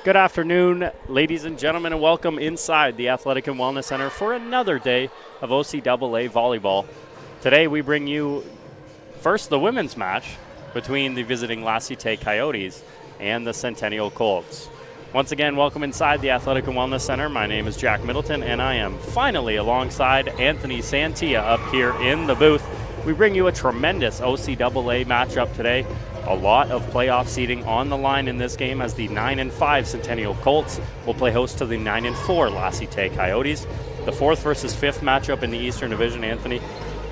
Good afternoon, ladies and gentlemen, and welcome inside the Athletic and Wellness Center for another day of OCAA volleyball. Today we bring you first the women's match between the visiting Cite Coyotes and the Centennial Colts. Once again, welcome inside the Athletic and Wellness Center. My name is Jack Middleton, and I am finally alongside Anthony Santia up here in the booth. We bring you a tremendous OCAA matchup today. A lot of playoff seeding on the line in this game as the 9-5 Centennial Colts will play host to the 9-4 Cite Coyotes. The fourth versus fifth matchup in the Eastern Division. Anthony,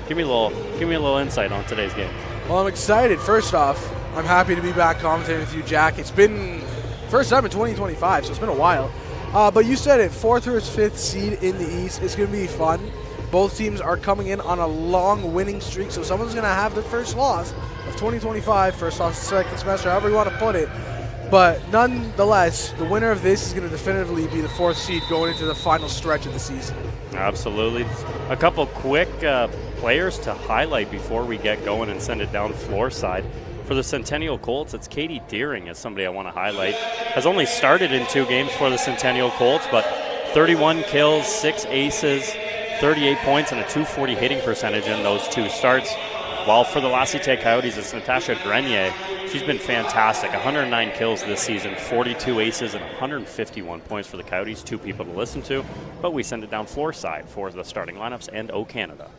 give me a little insight on today's game. Well, I'm excited. First off, I'm happy to be back commentating with you, Jack. It's been first time in 2025, so it's been a while. But you said it, fourth or fifth seed in the East. It's going to be fun. Both teams are coming in on a long winning streak, so someone's going to have their first loss of 2025, first loss of second semester, however you want to put it. But nonetheless, the winner of this is going to definitively be the fourth seed going into the final stretch of the season. Absolutely. A couple quick players to highlight before we get going and send it down floor side. For the Centennial Colts, it's Katie Deering as somebody I want to highlight. Has only started in 2 games for the Centennial Colts, but 31 kills, 6 aces, 38 points, and a .240 hitting percentage in those 2 starts. While for the Cite Coyotes, it's Natasha Grenier. She's been fantastic. 109 kills this season, 42 aces, and 151 points for the Coyotes. 2 people to listen to, but we send it down floor side for the starting lineups and O Canada.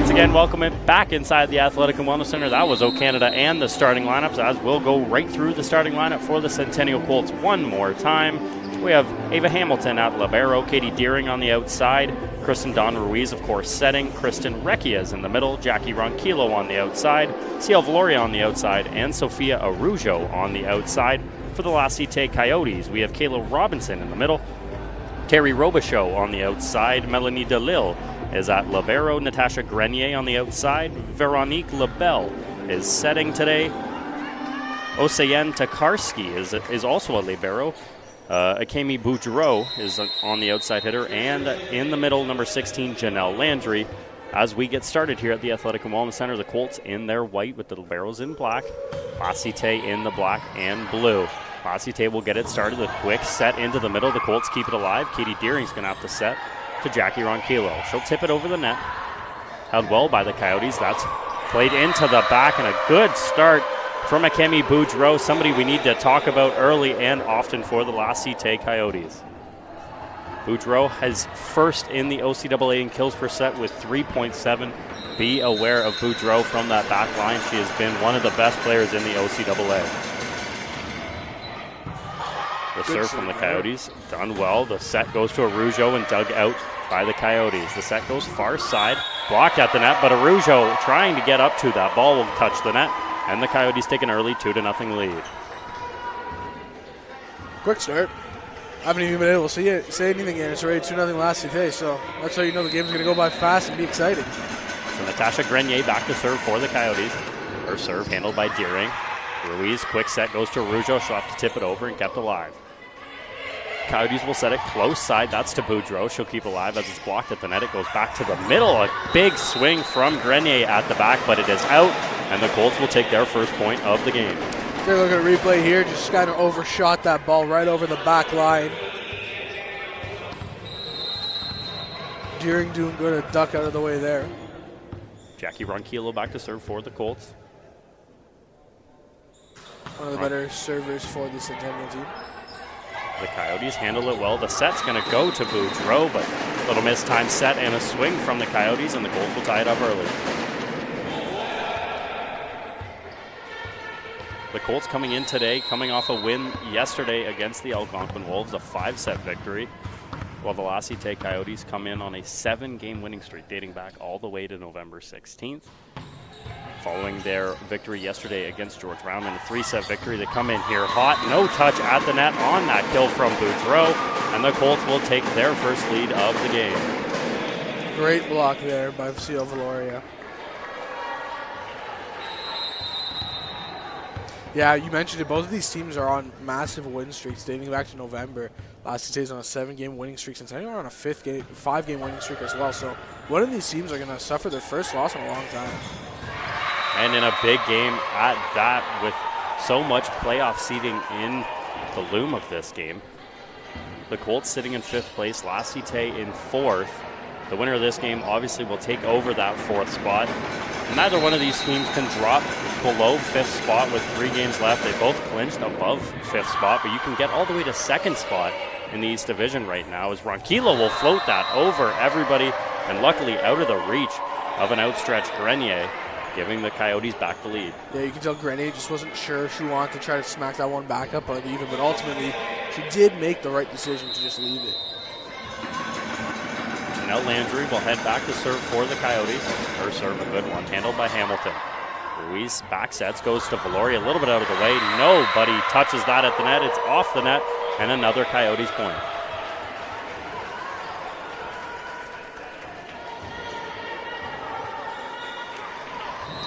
Once again, welcome it back inside the Athletic and Wellness Center. That was O Canada and the starting lineups, as we'll go right through the starting lineup for the Centennial Colts one more time. We have Ava Hamilton at libero, Katie Deering on the outside, Kristen Dawn Ruiz, of course, setting, Kristen Requias in the middle, Jackie Ronquillo on the outside, Ciel Valoria on the outside, and Sofia Arujo on the outside. For the La Cite Coyotes, we have Kayla Robinson in the middle, Terry Robichaud on the outside, Melanie DeLille is at libero, Natasha Grenier on the outside, Veronique Lebel is setting today, Osayen Tokarski is also a libero, Akemi Boudreau is on the outside hitter, and in the middle, number 16, Janelle Landry. As we get started here at the Athletic and Wellness Center, the Colts in their white with the liberos in black, La Cite in the black and blue. La Cite will get it started, a quick set into the middle. The Colts keep it alive. Katie Deering's going to have to set to Jackie Ronquillo. She'll tip it over the net. Held well by the Coyotes. That's played into the back, and a good start from Akemi Boudreau, somebody we need to talk about early and often for the La Cite Coyotes. Boudreau has first in the OCAA in kills per set with 3.7. Be aware of Boudreau from that back line. She has been one of the best players in the OCAA. The serve from the Coyotes, done well. The set goes to Arujo and dug out by the Coyotes. The set goes far side, blocked at the net, but Arujo trying to get up to that ball will touch the net, and the Coyotes take an early 2-0 lead. Quick start. I haven't even been able to say anything yet. It's already 2-0 last today, so that's how you know the game's going to go by fast and be exciting. So Natasha Grenier back to serve for the Coyotes. Her serve handled by Deering. Ruiz, quick set, goes to Arujo. She'll have to tip it over and kept alive. Coyotes will set it close side. That's to Boudreau. She'll keep alive as it's blocked at the net. It goes back to the middle. A big swing from Grenier at the back, but it is out, and the Colts will take their first point of the game. Take a look at a replay here. Just kind of overshot that ball right over the back line. Deering doing good to duck out of the way there. Jackie Ronquillo back to serve for the Colts. One of the better servers for the Centennial team. The Coyotes handle it well. The set's going to go to Boudreau, but a little mistimed set and a swing from the Coyotes, and the Colts will tie it up early. The Colts coming in today, coming off a win yesterday against the Algonquin Wolves, a 5-set victory, while the La Cite Coyotes come in on a 7-game winning streak dating back all the way to November 16th. Following their victory yesterday against George Roundman, a 3-set victory, they come in here hot, no touch at the net on that kill from Boudreau, and the Colts will take their first lead of the game. Great block there by Ciel Valoria. Yeah, you mentioned it. Both of these teams are on massive win streaks dating back to November. La Cite's on a 7-game winning streak. Centennial are on a 5-game winning streak as well. So one of these teams are going to suffer their first loss in a long time. And in a big game at that, with so much playoff seeding in the loom of this game. The Colts sitting in 5th place, La Cite in 4th. The winner of this game obviously will take over that 4th spot. Neither one of these teams can drop below 5th spot with 3 games left. They both clinched above 5th spot, but you can get all the way to 2nd spot in the East Division right now, as Ronquillo will float that over everybody, and luckily out of the reach of an outstretched Grenier, giving the Coyotes back the lead. Yeah, you can tell Grenier just wasn't sure if she wanted to try to smack that one back up or leave it, but ultimately she did make the right decision to just leave it. Janelle Landry will head back to serve for the Coyotes. Her serve, a good one, handled by Hamilton. Ruiz back sets, goes to Valoria, a little bit out of the way. Nobody touches that at the net. It's off the net, and another Coyotes point.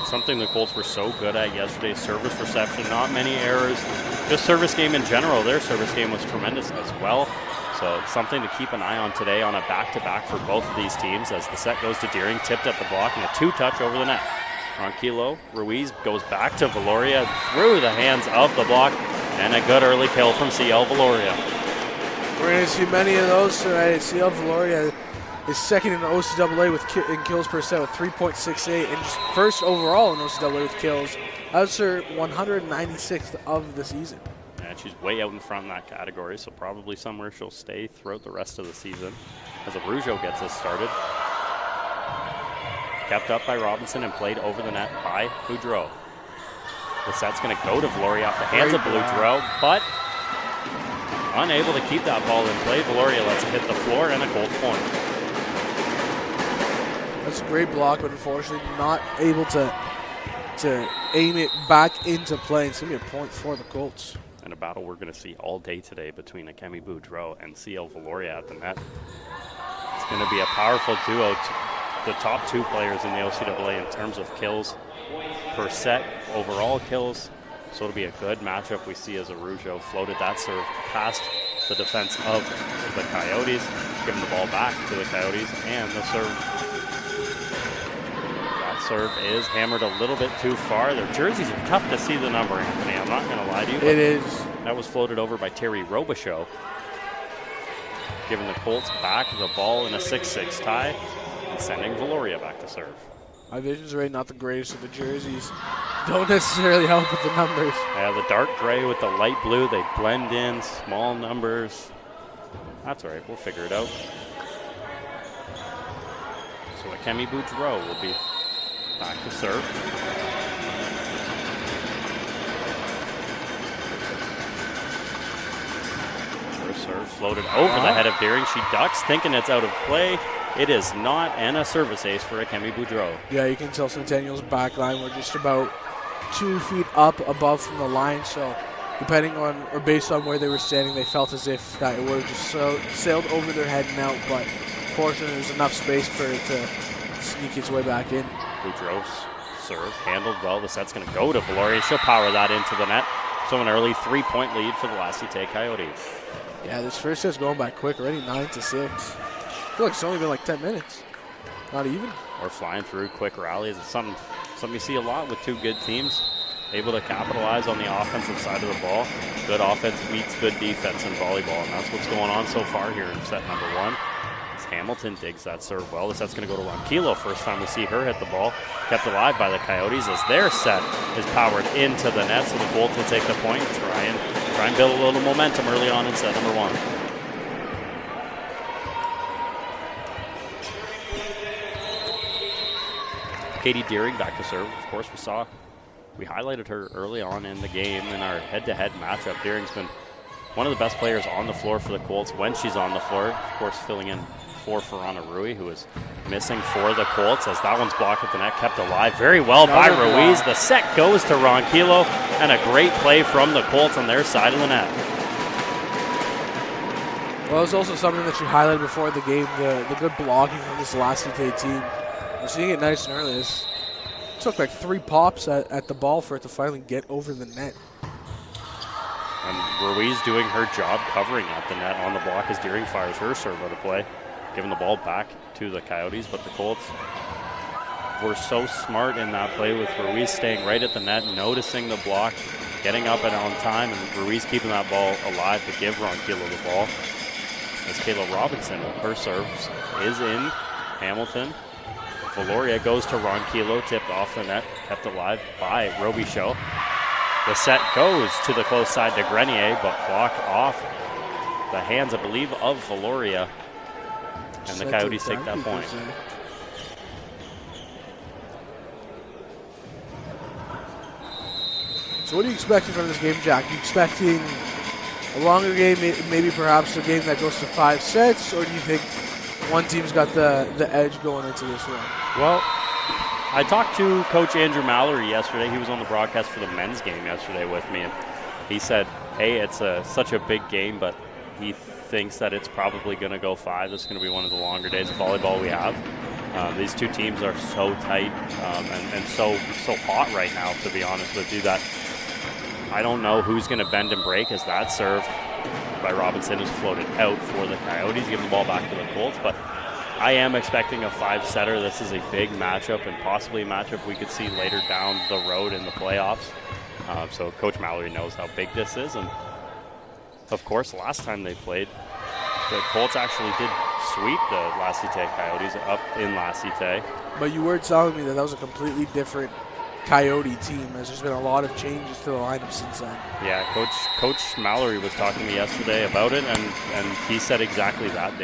Something the Colts were so good at yesterday, service reception, not many errors. Just service game in general, their service game was tremendous as well. So something to keep an eye on today on a back-to-back for both of these teams, as the set goes to Deering, tipped at the block, and a 2-touch over the net. Ronquillo, Ruiz goes back to Valoria through the hands of the block, and a good early kill from Ciel Valoria. We're going to see many of those tonight. Ciel Valoria is second in the OCAA in kills per set with 3.68, and just first overall in OCAA with kills. That's her 196th of the season. And she's way out in front in that category, so probably somewhere she'll stay throughout the rest of the season as Arujo gets us started. kept up by Robinson and played over the net by Boudreau. The set's going to go to Valoria off the hands of Boudreau, but unable to keep that ball in play. Valoria lets it hit the floor and a Colts point. That's a great block, but unfortunately not able to aim it back into play. It's going to be a point for the Colts. And a battle we're going to see all day today between Akemi Boudreau and CL Valoria at the net. It's going to be a powerful duo. The top two players in the OCAA in terms of kills per set, overall kills. So it'll be a good matchup. We see as Arujo floated that serve past the defense of the Coyotes, giving the ball back to the Coyotes, and the serve. That serve is hammered a little bit too far. Their jerseys are tough to see the number, Anthony. I'm not going to lie to you. It is. That was floated over by Terry Robichaud, giving the Colts back the ball in a 6-6 tie and sending Valoria back to serve. My vision's right, not the greatest, so the jerseys don't necessarily help with the numbers. Yeah, the dark gray with the light blue, they blend in, small numbers. That's all right, we'll figure it out. So Akemi Boudreau will be back to serve. First serve floated over the head of Deering. She ducks, thinking it's out of play. It is not, and a service ace for Akemi Boudreau. Yeah, you can tell Centennial's back line were just about 2 feet up above from the line, so depending on, or based on where they were standing, they felt as if that it would have just sailed over their head and out, but fortunately there's enough space for it to sneak its way back in. Boudreau's serve handled well. The set's going to go to Valoria. She'll power that into the net. So an early 3-point lead for the Cite Coyotes. Yeah, this first set's going by quick already, 9-6. I feel like it's only been like 10 minutes. Not even. Or flying through quick rallies. It's something you see a lot with two good teams. Able to capitalize on the offensive side of the ball. Good offense beats good defense in volleyball, and that's what's going on so far here in set number 1. As Hamilton digs that serve well. The set's going to go to Ronquillo. First time we see her hit the ball. Kept alive by the Coyotes as their set is powered into the net, so the Colts will take the point and try and build a little momentum early on in set number 1. Katie Deering back to serve. Of course, we highlighted her early on in the game in our head-to-head matchup. Deering's been one of the best players on the floor for the Colts when she's on the floor. Of course, filling in for Ferrana Rui, who is missing for the Colts as that one's blocked at the net, kept alive very well by Ruiz. The set goes to Ronquillo, and a great play from the Colts on their side of the net. Well, it was also something that you highlighted before the game, the good blocking from this Cite team. We're seeing it nice and early. It took like 3 pops at the ball for it to finally get over the net. And Ruiz doing her job covering at the net on the block as Deering fires her serve out of play, giving the ball back to the Coyotes. But the Colts were so smart in that play with Ruiz staying right at the net, noticing the block, getting up and on time, and Ruiz keeping that ball alive to give Ronquillo the ball. As Kayla Robinson, her serves is in. Hamilton. Valoria goes to Ronquillo, tipped off the net, kept alive by Robichaud. The set goes to the close side to Grenier, but blocked off the hands, I believe, of Valoria. And the Coyotes take that point. So what are you expecting from this game, Jack? Are you expecting a longer game, maybe perhaps a game that goes to 5 sets, or do you think one team's got the edge going into this one? Well, I talked to Coach Andrew Mallory yesterday. He was on the broadcast for the men's game yesterday with me, and he said, hey, it's such a big game, but he thinks that it's probably going to go 5. This is going to be one of the longer days of volleyball we have. These two teams are so tight and so hot right now, to be honest with you, that I don't know who's going to bend and break as that serve by Robinson is floated out for the Coyotes, giving the ball back to the Colts. But I am expecting a 5-setter. This is a big matchup and possibly a matchup we could see later down the road in the playoffs. So Coach Mallory knows how big this is. And, of course, last time they played, the Colts actually did sweep the Cite Coyotes up in Cite. But you were telling me that was a completely different Coyote team, as there's been a lot of changes to the lineup since then. Yeah, Coach Mallory was talking to me yesterday about it, and he said exactly that.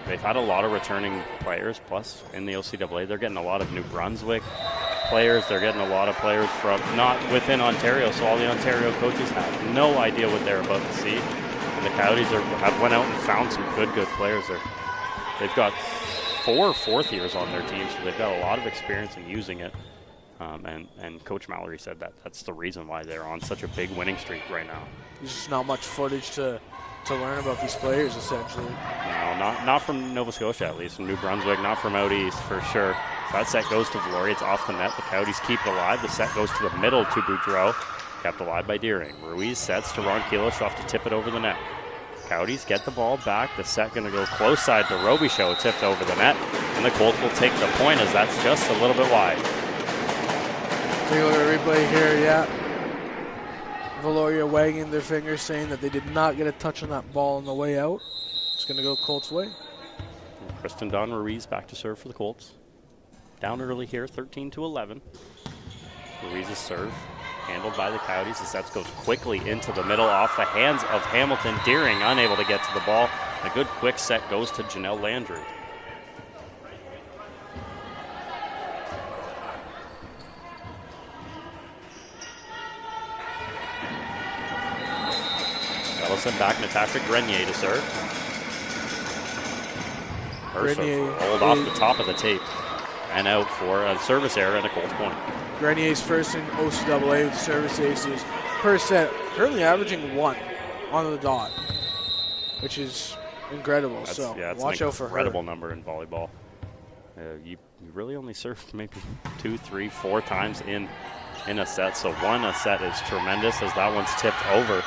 they've had a lot of returning players. Plus, in the OCAA, they're getting a lot of New Brunswick players. They're getting a lot of players from not within Ontario, so all the Ontario coaches have no idea what they're about to see. And the Coyotes have went out and found some good players. They've got 4 fourth years on their team, so they've got a lot of experience in using it. And Coach Mallory said that's the reason why they're on such a big winning streak right now. There's just not much footage to learn about these players, essentially. No, not from Nova Scotia, at least. From New Brunswick, not from out east, for sure. So that set goes to Valoria. It's off the net. The Coyotes keep it alive. The set goes to the middle to Boudreau. Kept alive by Deering. Ruiz sets to Ron Kilo. She'll have to tip it over the net. Coyotes get the ball back. The set going to go close side to Robichaud, tipped over the net. And the Colts will take the point as that's just a little bit wide. Take a look at the replay here, yeah. Valoria wagging their fingers saying that they did not get a touch on that ball on the way out. It's going to go Colts' way. Kristen Dawn Ruiz back to serve for the Colts. Down early here, 13-11. Ruiz's serve handled by the Coyotes. The set goes quickly into the middle off the hands of Hamilton. Deering unable to get to the ball. A good quick set goes to Janelle Landry. Ellison back, Natasha Grenier to serve. Her serve hold off the top of the tape and out for a service error and a Colts point. Grenier's first in OCAA with service aces per set, currently averaging 1 on the dot, which is incredible. Watch out for her. Incredible number in volleyball. You really only serve maybe 2, 3, 4 times in a set, so 1 a set is tremendous as that one's tipped over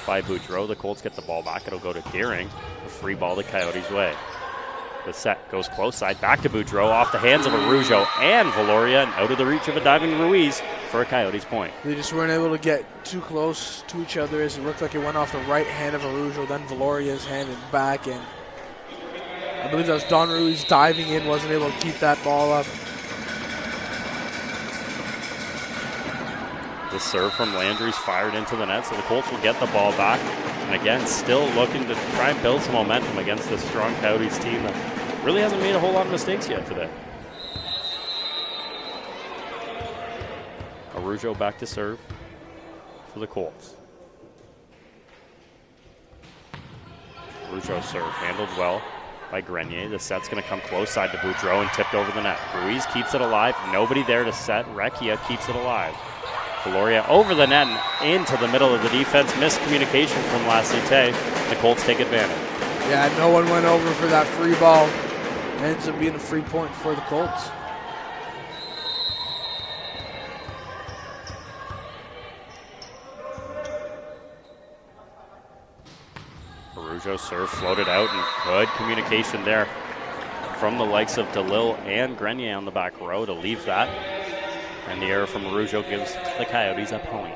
by Boudreau. The Colts get the ball back. It'll go to Deering. A free ball the Coyotes' way. The set goes close side back to Boudreau off the hands of Arujo and Valoria and out of the reach of a diving Ruiz for a Coyotes point. They just weren't able to get too close to each other as it looked like it went off the right hand of Arujo, then Valoria's hand and back. And I believe that was Don Ruiz diving in, wasn't able to keep that ball up. The serve from Landry's fired into the net, so the Colts will get the ball back. And again, still looking to try and build some momentum against this strong Coyotes team that really hasn't made a whole lot of mistakes yet today. Arujo back to serve for the Colts. Arujo's serve handled well by Grenier. The set's going to come close side to Boudreau and tipped over the net. Ruiz keeps it alive. Nobody there to set. Recchia keeps it alive. Valoria over the net and into the middle of the defense. Miscommunication from La Cite. The Colts take advantage. Yeah, no one went over for that free ball. Ends up being a free point for the Colts. Arujo's serve floated out and good communication there from the likes of DeLille and Grenier on the back row to leave that. And the error from Arujo gives the Coyotes a point.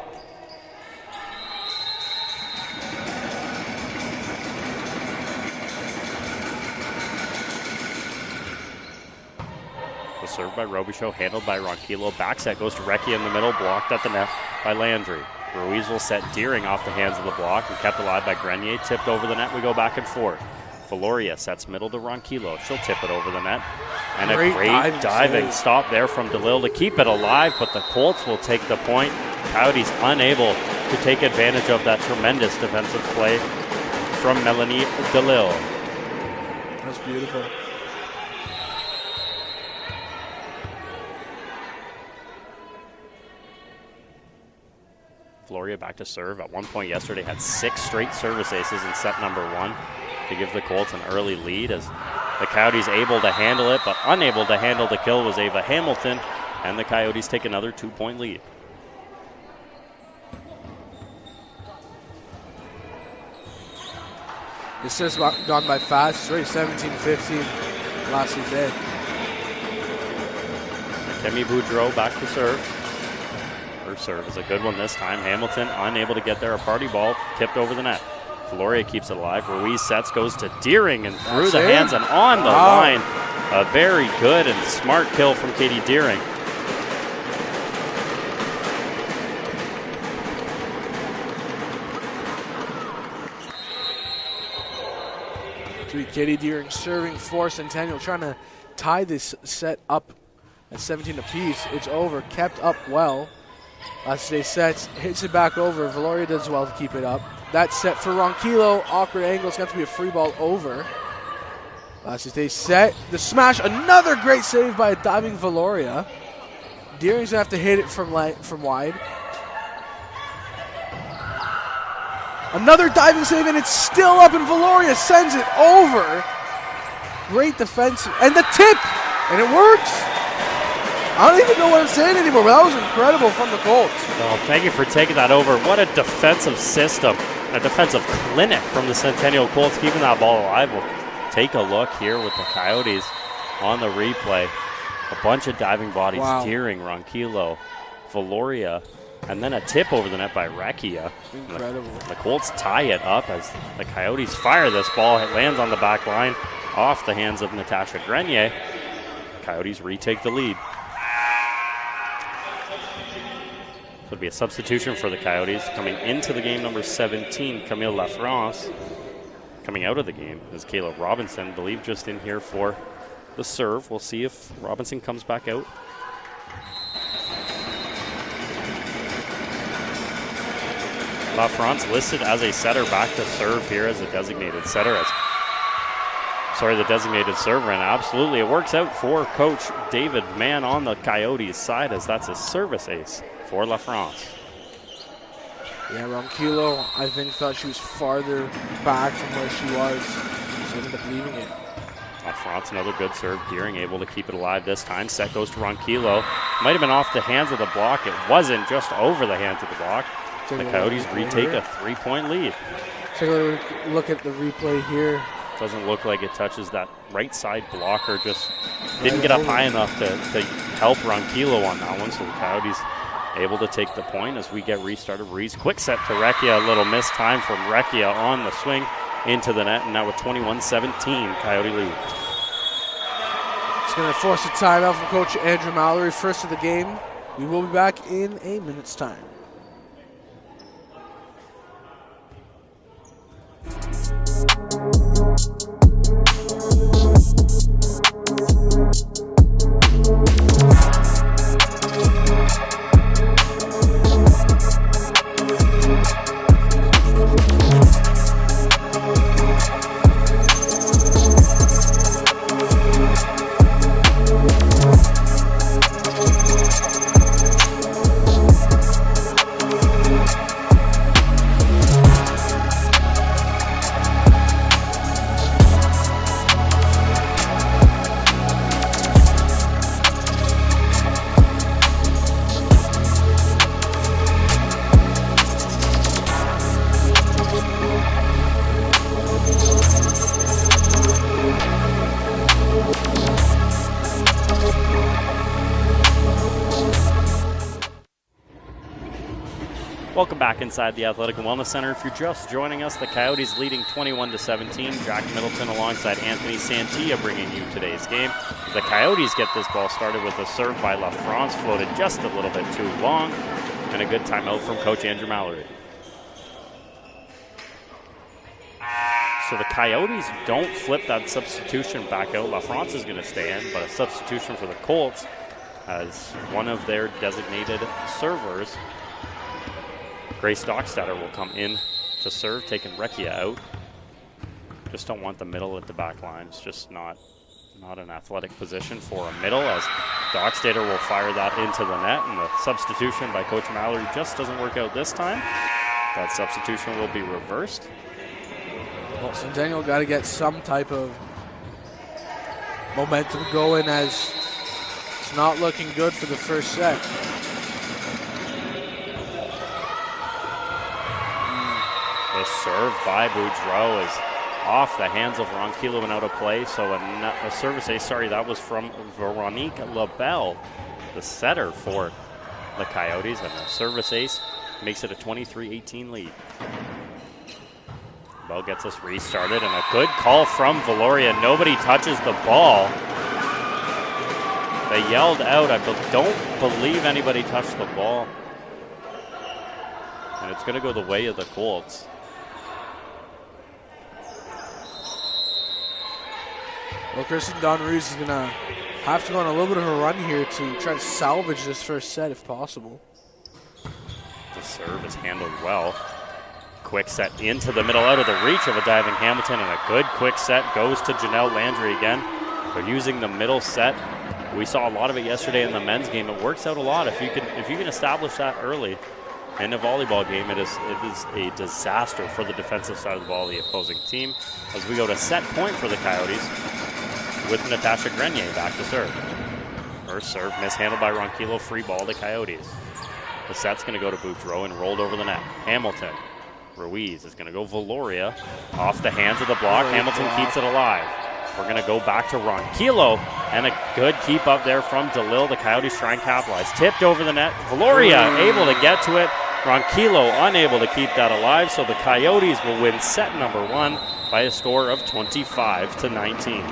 The serve by Robichaud, handled by Ronquillo. Back set goes to Recchia in the middle, blocked at the net by Landry. Ruiz will set Deering off the hands of the block and kept alive by Grenier. Tipped over the net, we go back and forth. Valoria sets middle to Ronquillo. She'll tip it over the net. And a great diving stop there from DeLille to keep it alive, but the Colts will take the point. Coyotes unable to take advantage of that tremendous defensive play from Melanie DeLille. That's beautiful. Valoria back to serve. At one point yesterday had 6 straight service aces in set number 1 to give the Colts an early lead as the Coyotes able to handle it, but unable to handle the kill was Ava Hamilton, and the Coyotes take another 2-point lead. This has gone by fast. It's already 17-15 last day. Kemi Boudreau back to serve. Her serve is a good one this time. Hamilton unable to get there. A party ball tipped over the net. Valoria keeps it alive. Ruiz sets, goes to Deering and through the hands and on the line. A very good and smart kill from Katie Deering. to be Katie Deering serving for Centennial, trying to tie this set up at 17 apiece. It's over, kept up well. Last day sets, hits it back over. Valoria does well to keep it up. That's set for Ronquillo. Awkward angle. It's got to be a free ball over. Last day set. The smash. Another great save by a diving Valoria. Deering's going to have to hit it from wide. Another diving save, and it's still up, and Valoria sends it over. Great defense. And the tip. And it works. I don't even know what I'm saying anymore, but that was incredible from the Colts. Well, thank you for taking that over. What a defensive system, a defensive clinic from the Centennial Colts, keeping that ball alive. We'll take a look here with the Coyotes on the replay. A bunch of diving bodies, Deering, Ronquillo, Valoria, and then a tip over the net by Recchia. Incredible. The Colts tie it up as the Coyotes fire this ball. It lands on the back line off the hands of Natasha Grenier. Coyotes retake the lead. Would be a substitution for the Coyotes. Coming into the game, number 17, Camille Lafrance. Coming out of the game is Kayla Robinson, I believe just in here for the serve. We'll see if Robinson comes back out. Lafrance listed as a setter, back to serve here as a designated setter. The designated server, and absolutely it works out for Coach David Mann on the Coyotes side, as that's a service ace for Lafrance. Yeah, Ronquillo, I think, thought she was farther back from where she was, so ended up leaving it. Lafrance, another good serve. Deering able to keep it alive this time. Set goes to Ronquillo. Might have been off the hands of the block. It wasn't, just over the hands of the block. The Coyotes retake a 3-point lead. Take a look at the replay here. Doesn't look like it touches that right side blocker. Just didn't get up high enough to help Ronquillo on that one. So the Coyotes able to take the point as we get restarted. Reese, quick set to Recchia. A little missed time from Recchia on the swing into the net. And now with 21-17, Coyote lead. It's going to force a timeout from Coach Andrew Mallory. First of the game. We will be back in a minute's time. Welcome back inside the Athletic and Wellness Center. If you're just joining us, the Coyotes leading 21-17. Jack Middleton alongside Anthony Santilla bringing you today's game. The Coyotes get this ball started with a serve by Lafrance, floated just a little bit too long, and a good timeout from Coach Andrew Mallory. So the Coyotes don't flip that substitution back out. Lafrance is going to stay in, but a substitution for the Colts as one of their designated servers, Grace Dockstader, will come in to serve, taking Recchia out. Just don't want the middle at the back line. It's just not an athletic position for a middle, as Dockstader will fire that into the net, and the substitution by Coach Mallory just doesn't work out this time. That substitution will be reversed. Well, Centennial got to get some type of momentum going, as it's not looking good for the first set. The serve by Boudreau is off the hands of Ronquillo and out of play. So a service ace, that was from Veronique LaBelle, the setter for the Coyotes. And the service ace makes it a 23-18 lead. Bell gets us restarted, and a good call from Valoria. Nobody touches the ball. They yelled out. I don't believe anybody touched the ball. And it's going to go the way of the Colts. Well, Kristen Donruiz is going to have to go on a little bit of a run here to try to salvage this first set if possible. The serve is handled well. Quick set into the middle, out of the reach of a diving Hamilton, and a good quick set goes to Janelle Landry again. They're using the middle set. We saw a lot of it yesterday in the men's game. It works out a lot if you can establish that early in a volleyball game. It is a disaster for the defensive side of the ball, the opposing team. As we go to set point for the Coyotes with Natasha Grenier back to serve. First serve mishandled by Ronquillo, free ball to Coyotes. The set's going to go to Boudreau and rolled over the net. Hamilton. Ruiz is going to go Valoria off the hands of the block. Hamilton keeps it alive. We're going to go back to Ronquillo, and a good keep up there from DeLille. The Coyotes try and capitalize. Tipped over the net. Valoria able to get to it. Ronquillo unable to keep that alive, so the Coyotes will win set number 1 by a score of 25-19.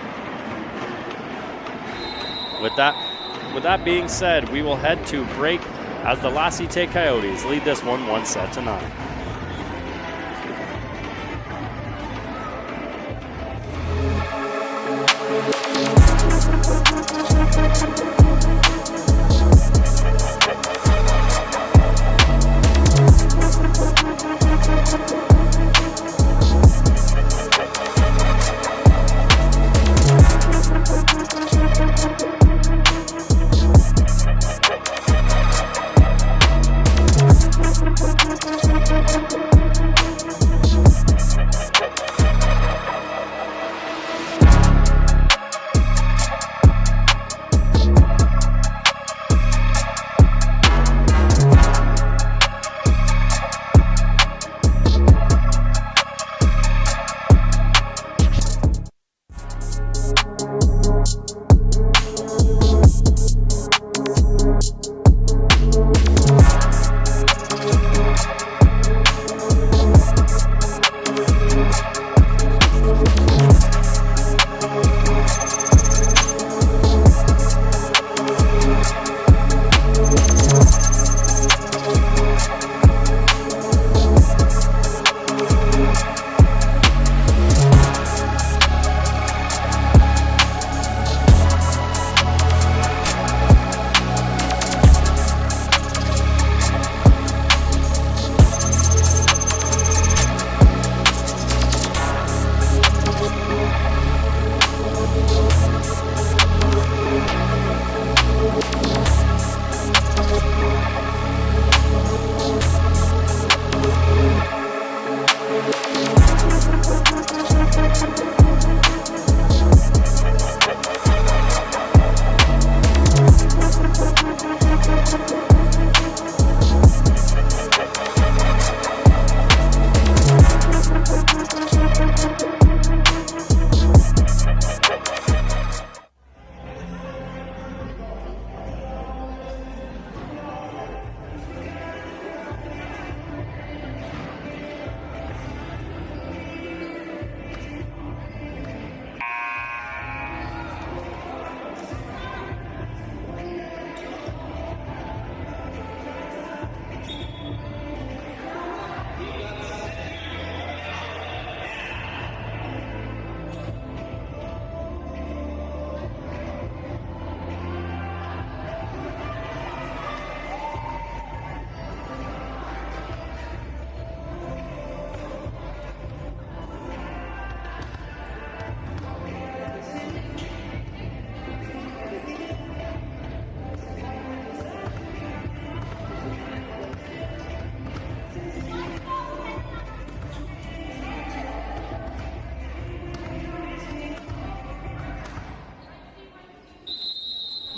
With that being said, we will head to break as the La Cite Coyotes lead this one 1-9.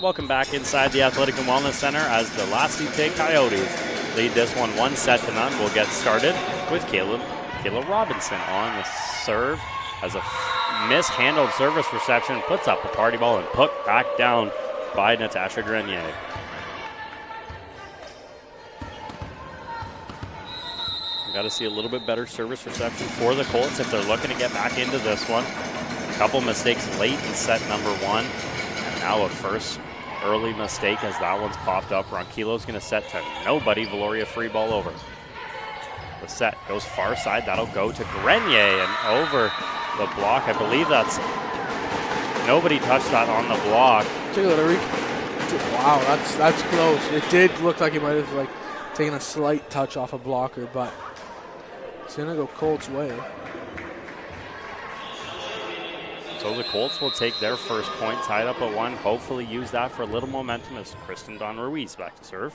Welcome back inside the Athletic and Wellness Center as the La Cite Coyotes lead this one 1-0. We'll get started with Kayla Robinson on the serve as a mishandled service reception, puts up the party ball and put back down by Natasha Grenier. Got to see a little bit better service reception for the Colts if they're looking to get back into this one. A couple mistakes late in set number 1. And now a first early mistake as that one's popped up. Ronquillo's going to set to nobody. Valoria free ball over. The set goes far side. That'll go to Grenier and over the block. I believe that's Nobody touched that on the block. Take a little wow, that's close. It did look like he might have like taken a slight touch off a blocker, but it's gonna go Colts' way. So the Colts will take their first point, tied up at 1. Hopefully use that for a little momentum as Kristen Dawn Ruiz back to serve.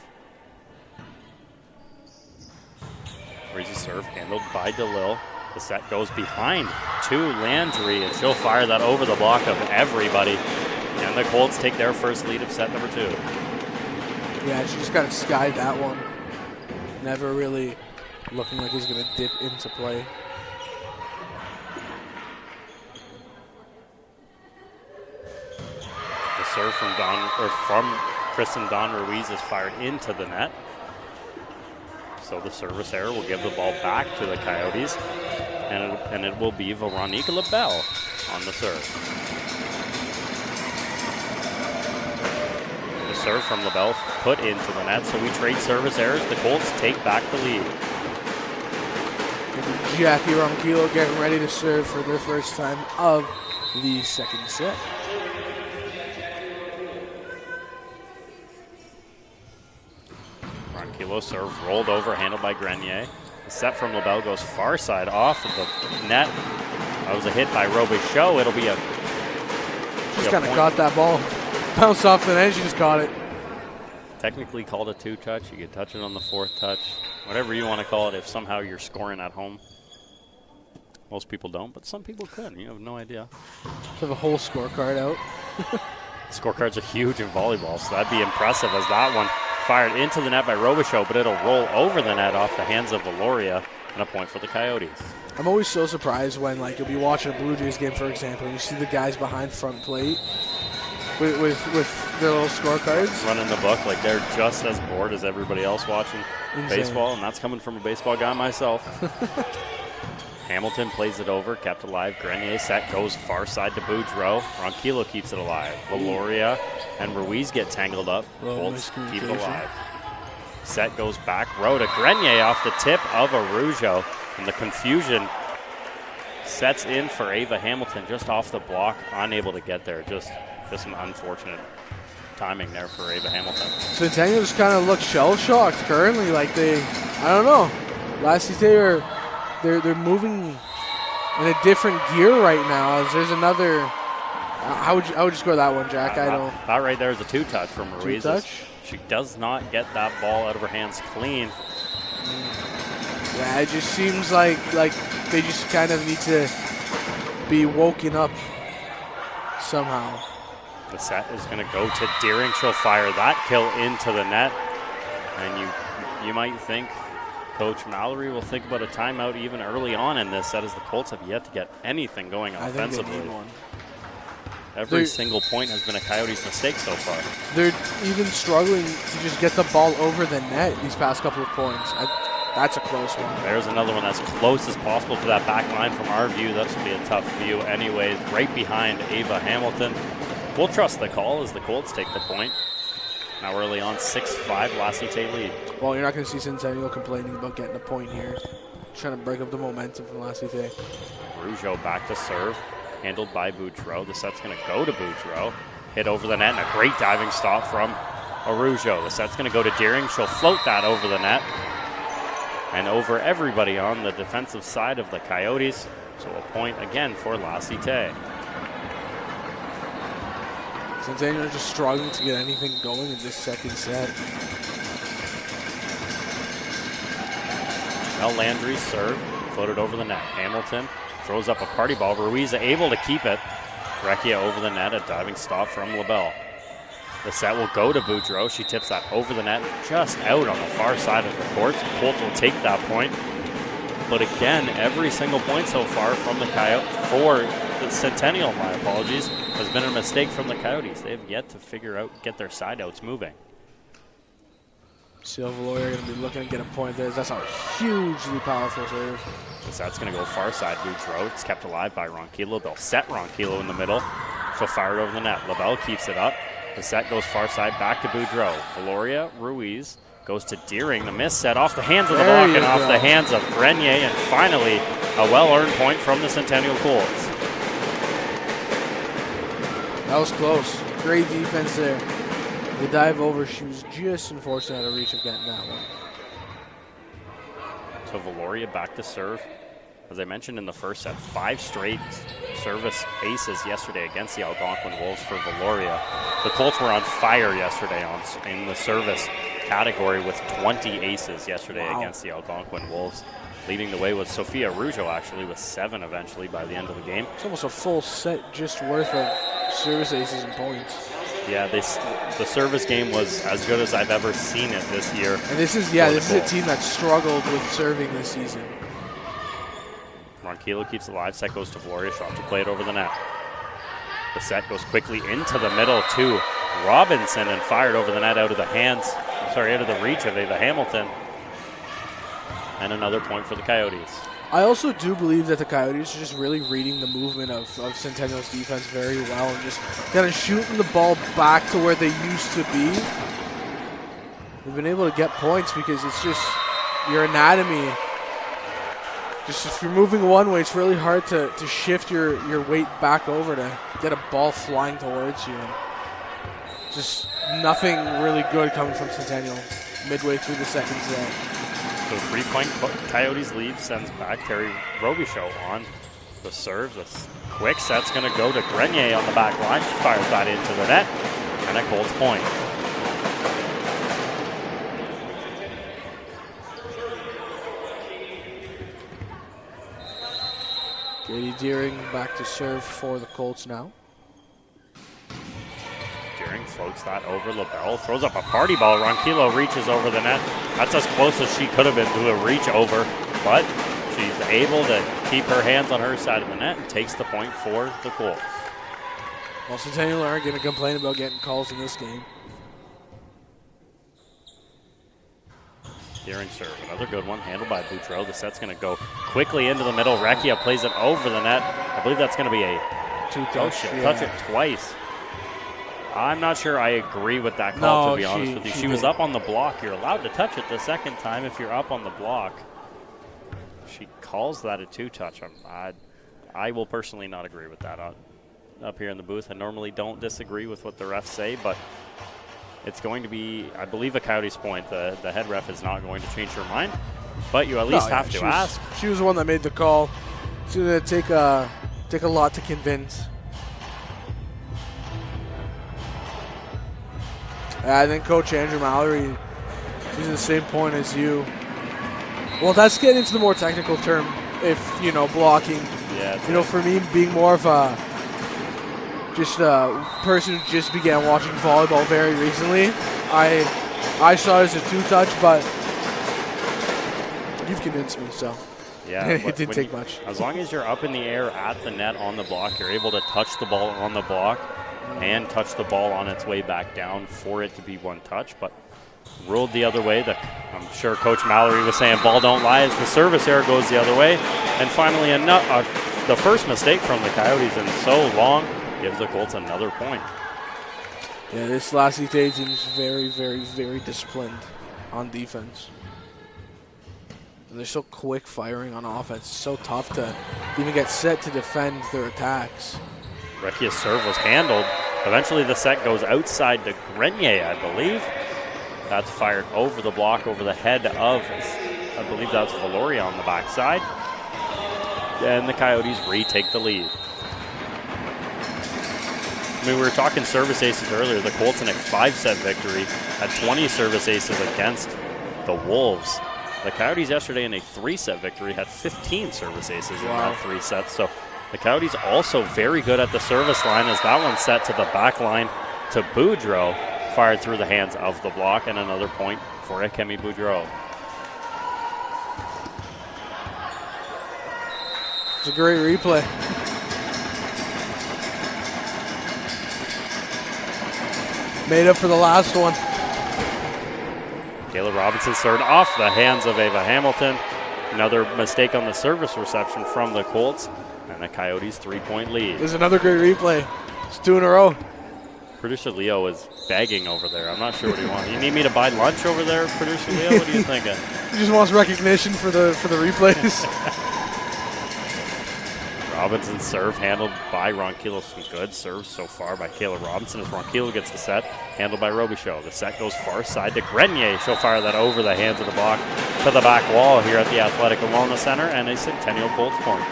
Ruiz's serve handled by DeLille. The set goes behind to Landry, and she'll fire that over the block of everybody. And the Colts take their first lead of set number 2. Yeah, she just kind of skied that one. Never really looking like he's going to dip into play. The serve from Kristen Dawn Ruiz is fired into the net. So the service error will give the ball back to the Coyotes, and it will be Veronique LaBelle on the serve. The serve from LaBelle put into the net, so we trade service errors. The Colts take back the lead. Jackie Ronquillo getting ready to serve for their first time of the second set. Ronquillo serve rolled over, handled by Grenier. The set from LaBelle goes far side off of the net. That was a hit by Robichaud. It'll be a just kind of caught that ball. Bounced off the net, she just caught it. Technically called a 2-touch. You could touch it on the 4th touch. Whatever you want to call it if somehow you're scoring at home. Most people don't, but some people could. You have no idea. Just have a whole scorecard out. Scorecards are huge in volleyball, so that'd be impressive as that one fired into the net by Robichaud, but it'll roll over the net off the hands of Valoria, and a point for the Coyotes. I'm always so surprised when, like, you'll be watching a Blue Jays game, for example, and you see the guys behind front plate with their little scorecards. Running the book like they're just as bored as everybody else watching baseball, and that's coming from a baseball guy myself. Hamilton plays it over, kept alive. Grenier set goes far side to Boudreau. Ronquillo keeps it alive. Valoria and Ruiz get tangled up. Colts keep it alive. Set goes back row to Grenier off the tip of Arujo. And the confusion sets in for Ava Hamilton just off the block, unable to get there. Just some unfortunate timing there for Ava Hamilton. Centennial just kind of looks shell-shocked currently. Like I don't know. Last year they're moving in a different gear right now. As there's another. How would you score that one, Jack? I don't. That right there is a 2-touch from Ruiz. 2-touch? She does not get that ball out of her hands clean. Yeah, it just seems like they just kind of need to be woken up somehow. The set is going to go to Deering. She'll fire that kill into the net. And you might think Coach Mallory will think about a timeout even early on in this set, as the Colts have yet to get anything going offensively. I think they need one. Every single point has been a Coyotes mistake so far. They're even struggling to just get the ball over the net these past couple of points. That's a close one. There's another one that's close as possible to that back line from our view. That's going to be a tough view anyways. Right behind Ava Hamilton. We'll trust the call as the Colts take the point. Now early on, 6-5, La Cite lead. Well, you're not going to see Centennial complaining about getting a point here. Trying to break up the momentum from La Cite. Rougeau back to serve. Handled by Boudreau. The set's going to go to Boudreau. Hit over the net and a great diving stop from Rougeau. The set's going to go to Deering. She'll float that over the net and over everybody on the defensive side of the Coyotes. So a point again for La Cite. Centennial are just struggling to get anything going in this second set. Now Landry's serve. Floated over the net. Hamilton throws up a party ball. Ruiz able to keep it. Recchia over the net. A diving stop from LaBelle. The set will go to Boudreau. She tips that over the net, just out on the far side of the court. Colts will take that point. But again, every single point so far from the Coyotes, for the Centennial, my apologies, has been a mistake from the Coyotes. They have yet to figure out, get their side outs moving. Valoria going to be looking to get a point there. That's a hugely powerful serve. That's going to go far side. Boudreau. It's kept alive by Ronquillo. They'll set Ronquillo in the middle. She'll fire it over the net. LaBelle keeps it up. The set goes far side back to Boudreau. Valoria Ruiz goes to Deering. The miss set off the hands of the block and off the hands of Grenier. And finally, a well-earned point from the Centennial Colts. That was close. Great defense there. The dive over, she was just unfortunate out of reach of getting that one. So Valoria back to serve. As I mentioned in the first set, 5 straight service aces yesterday against the Algonquin Wolves for Valoria. The Colts were on fire yesterday in the service category with 20 aces yesterday against the Algonquin Wolves. Leading the way was Sophia Rougeau, actually, with 7 eventually by the end of the game. It's almost a full set just worth of service aces and points. Yeah, the service game was as good as I've ever seen it this year. And this is a team that struggled with serving this season. Ronquillo keeps it alive. Set goes to Valoria. Shot to play it over the net. The set goes quickly into the middle to Robinson and fired over the net out of the reach of Ava Hamilton. And another point for the Coyotes. I also do believe that the Coyotes are just really reading the movement of Centennial's defense very well and just kind of shooting the ball back to where they used to be. They've been able to get points because it's just your anatomy. Just if you're moving one way, it's really hard to shift your weight back over to get a ball flying towards you. And just nothing really good coming from Centennial midway through the second set. So 3-point Coyotes lead sends back Terry Robichaud on the serve. The quick set's going to go to Grenier on the back line. She fires that into the net, and a Colts point. Katie Deering back to serve for the Colts now. Deering floats that over LaBelle, throws up a party ball. Ronquillo reaches over the net. That's as close as she could have been to a reach over, but she's able to keep her hands on her side of the net and takes the point for the Colts. Well, Centennial aren't going to complain about getting calls in this game. Deering serve, another good one, handled by Boudreau. The set's going to go quickly into the middle. Recchia plays it over the net. I believe that's going to be a two-touch. Touch it twice. I'm not sure I agree with that call, to be honest with you. She was up on the block. You're allowed to touch it the second time if you're up on the block. She calls that a two-touch. I will personally not agree with that up here in the booth. I normally don't disagree with what the refs say, but it's going to be, I believe, a Coyotes point. The head ref is not going to change her mind, but you at least have to ask. She was the one that made the call. It's going to take a lot to convince. I think Coach Andrew Mallory, he's in the same point as you. Well, that's getting into the more technical term. If, blocking. Yeah. For me, being more of a person who just began watching volleyball very recently, I saw it as a two-touch, but you've convinced me, so yeah, it didn't take much. As long as you're up in the air at the net on the block, you're able to touch the ball on the block and touch the ball on its way back down for it to be one touch, but ruled the other way. I'm sure Coach Mallory was saying ball don't lie as the service error goes the other way. And finally, the first mistake from the Coyotes in so long gives the Colts another point. Yeah, this Lassie Tay team is very, very, very disciplined on defense. And they're so quick firing on offense. It's so tough to even get set to defend their attacks. Recchia's serve was handled. Eventually the set goes outside to Grenier, I believe. That's fired over the block, over the head of, I believe that's Valoria on the backside. And the Coyotes retake the lead. We were talking service aces earlier. The Colts in a 5-set victory had 20 service aces against the Wolves. The Coyotes yesterday in a 3-set victory had 15 service aces in that 3 sets. So the Coyotes also very good at the service line as that one set to the back line to Boudreau, fired through the hands of the block, and another point for Ekemi Boudreau. It's a great replay. Made up for the last one. Kayla Robinson served off the hands of Ava Hamilton. Another mistake on the service reception from the Colts, and the Coyotes' 3-point lead. There's another great replay. It's 2 in a row. Producer Leo is begging over there. I'm not sure what he wants. You need me to buy lunch over there, Producer Leo? What are you thinking? He just wants recognition for the replays. Robinson's serve handled by Ronquillo. Some good serves so far by Kayla Robinson as Ronquillo gets the set, handled by Robichaud. The set goes far side to Grenier. She'll fire that over the hands of the block to the back wall here at the Athletic and Wellness Center, and a Centennial Colts point.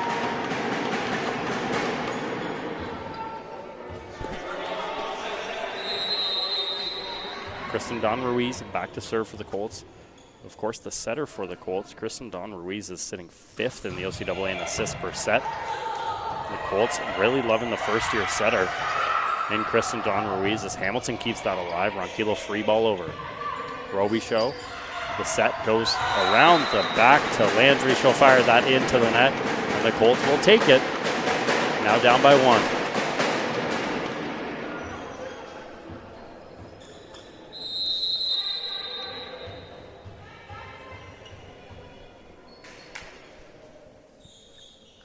Kristen Dawn Ruiz back to serve for the Colts. Of course, the setter for the Colts, Kristen Dawn Ruiz, is sitting 5th in the OCAA in assists per set. The Colts really loving the first-year setter in Kristen Dawn Ruiz as Hamilton keeps that alive. Ronquillo free ball over. Robichaud. The set goes around the back to Landry. She'll fire that into the net, and the Colts will take it. Now down by 1.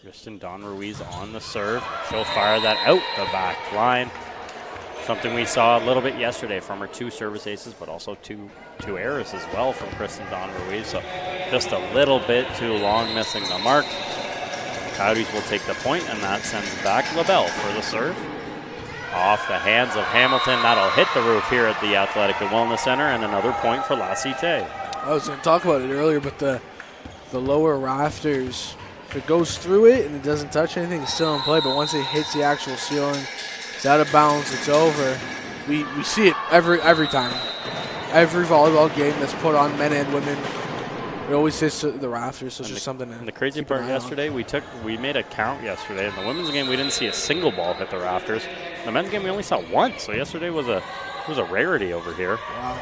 Kristen Dawn Ruiz on the serve. She'll fire that out the back line. Something we saw a little bit yesterday from her 2 service aces, but also two errors as well from Kristen Dawn Ruiz. So just a little bit too long missing the mark. The Coyotes will take the point, and that sends back LaBelle for the serve. Off the hands of Hamilton. That'll hit the roof here at the Athletic and Wellness Center, and another point for La Cite. I was going to talk about it earlier, but the lower rafters, if it goes through it and it doesn't touch anything, it's still in play. But once it hits the actual ceiling, it's out of bounds, it's over. We see it every time. Every volleyball game that's put on, men and women, it always hits the rafters. So it's just something. And the crazy part yesterday, we made a count yesterday. In the women's game, we didn't see a single ball hit the rafters. In the men's game, we only saw one. So yesterday was a rarity over here. Wow.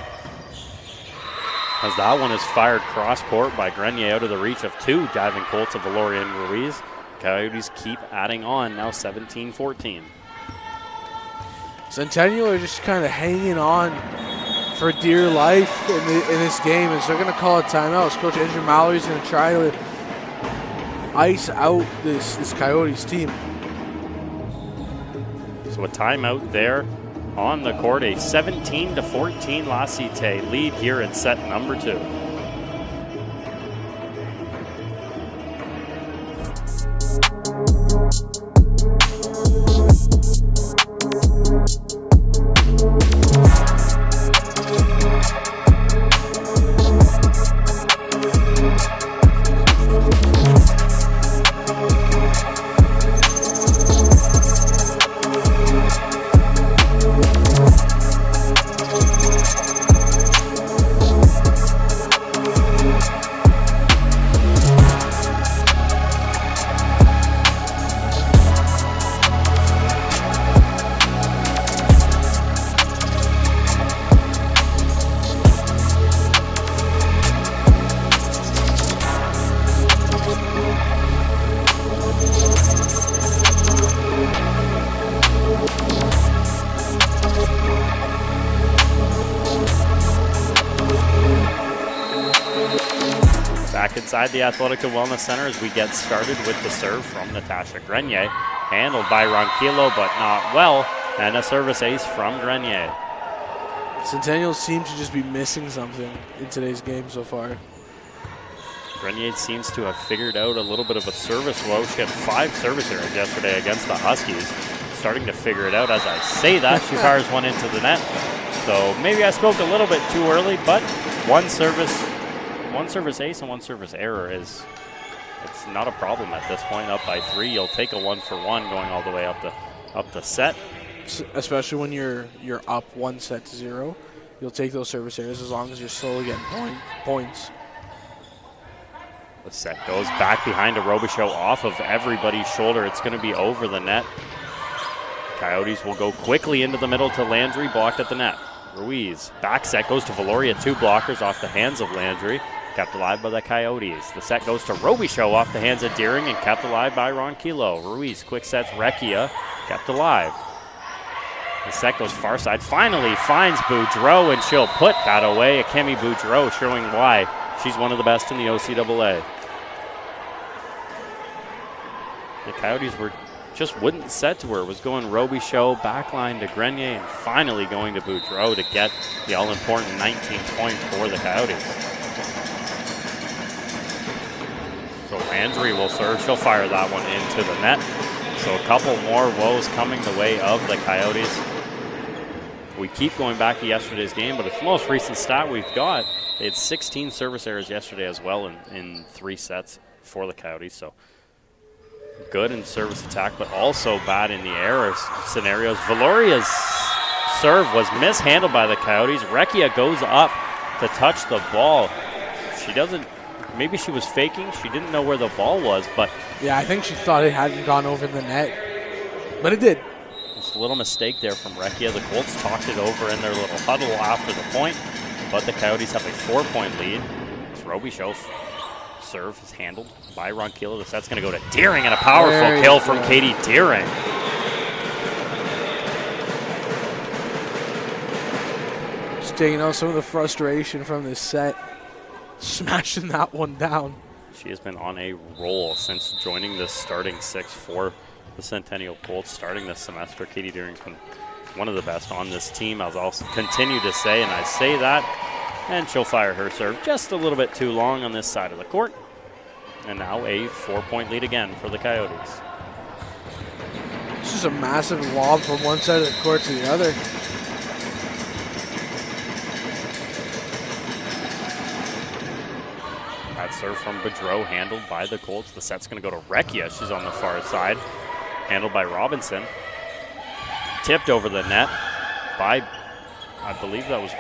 As that one is fired cross court by Grenier out of the reach of 2 diving Colts of Valoria and Ruiz. Coyotes keep adding on, now 17-14. Centennial are just kind of hanging on for dear life in this game, as they're going to call a timeout. As Coach Andrew Mallory's going to try to ice out this Coyotes team. So a timeout there on the court, a 17-14 La Cite lead here in set number 2. Inside the Athletic and Wellness Center as we get started with the serve from Natasha Grenier. Handled by Ronquillo, but not well. And a service ace from Grenier. Centennial seem to just be missing something in today's game so far. Grenier seems to have figured out a little bit of a service woe. She had 5 service errors yesterday against the Huskies. Starting to figure it out as I say that. She fires one into the net. So maybe I spoke a little bit too early, but one service ace and 1 service error it's not a problem at this point. Up by 3, you'll take a 1-for-1 going all the way up the set. Especially when you're up 1-0, you'll take those service errors as long as you're slowly getting points. The set goes back behind a Robichaud off of everybody's shoulder. It's going to be over the net. Coyotes will go quickly into the middle to Landry, blocked at the net. Ruiz, back set goes to Valoria, 2 blockers off the hands of Landry. Kept alive by the Coyotes. The set goes to Robichaud off the hands of Deering and kept alive by Ronquillo. Ruiz, quick sets, Recchia, kept alive. The set goes far side, finally finds Boudreau, and she'll put that away. Akemi Boudreau showing why she's one of the best in the OCAA. The Coyotes just wouldn't set to her. It was going Robichaud, backline to Grenier, and finally going to Boudreau to get the all-important 19 point for the Coyotes. So Landry will serve. She'll fire that one into the net. So a couple more woes coming the way of the Coyotes. We keep going back to yesterday's game, but the most recent stat we've got, they had 16 service errors yesterday as well in 3 sets for the Coyotes. So good in service attack, but also bad in the error scenarios. Valoria's serve was mishandled by the Coyotes. Recchia goes up to touch the ball. She doesn't, maybe she was faking. She didn't know where the ball was, but. Yeah, I think she thought it hadn't gone over the net, but it did. Just a little mistake there from Recchia. The Colts talked it over in their little huddle after the point, but the Coyotes have a 4-point lead. It's Robichaud. Serve is handled by Ronquillo. The set's going to go to Deering, and a powerful kill from Katie Deering. Just taking out some of the frustration from this set. Smashing that one down. She has been on a roll since joining the starting 6 for the Centennial Colts starting this semester. Katie Deering's been one of the best on this team, as I'll continue to say, and I say that. And she'll fire her serve just a little bit too long on this side of the court. And now a 4-point lead again for the Coyotes. It's just a massive lob from one side of the court to the other. That serve from Boudreau handled by the Colts. The set's going to go to Recchia. She's on the far side. Handled by Robinson. Tipped over the net by, I believe that was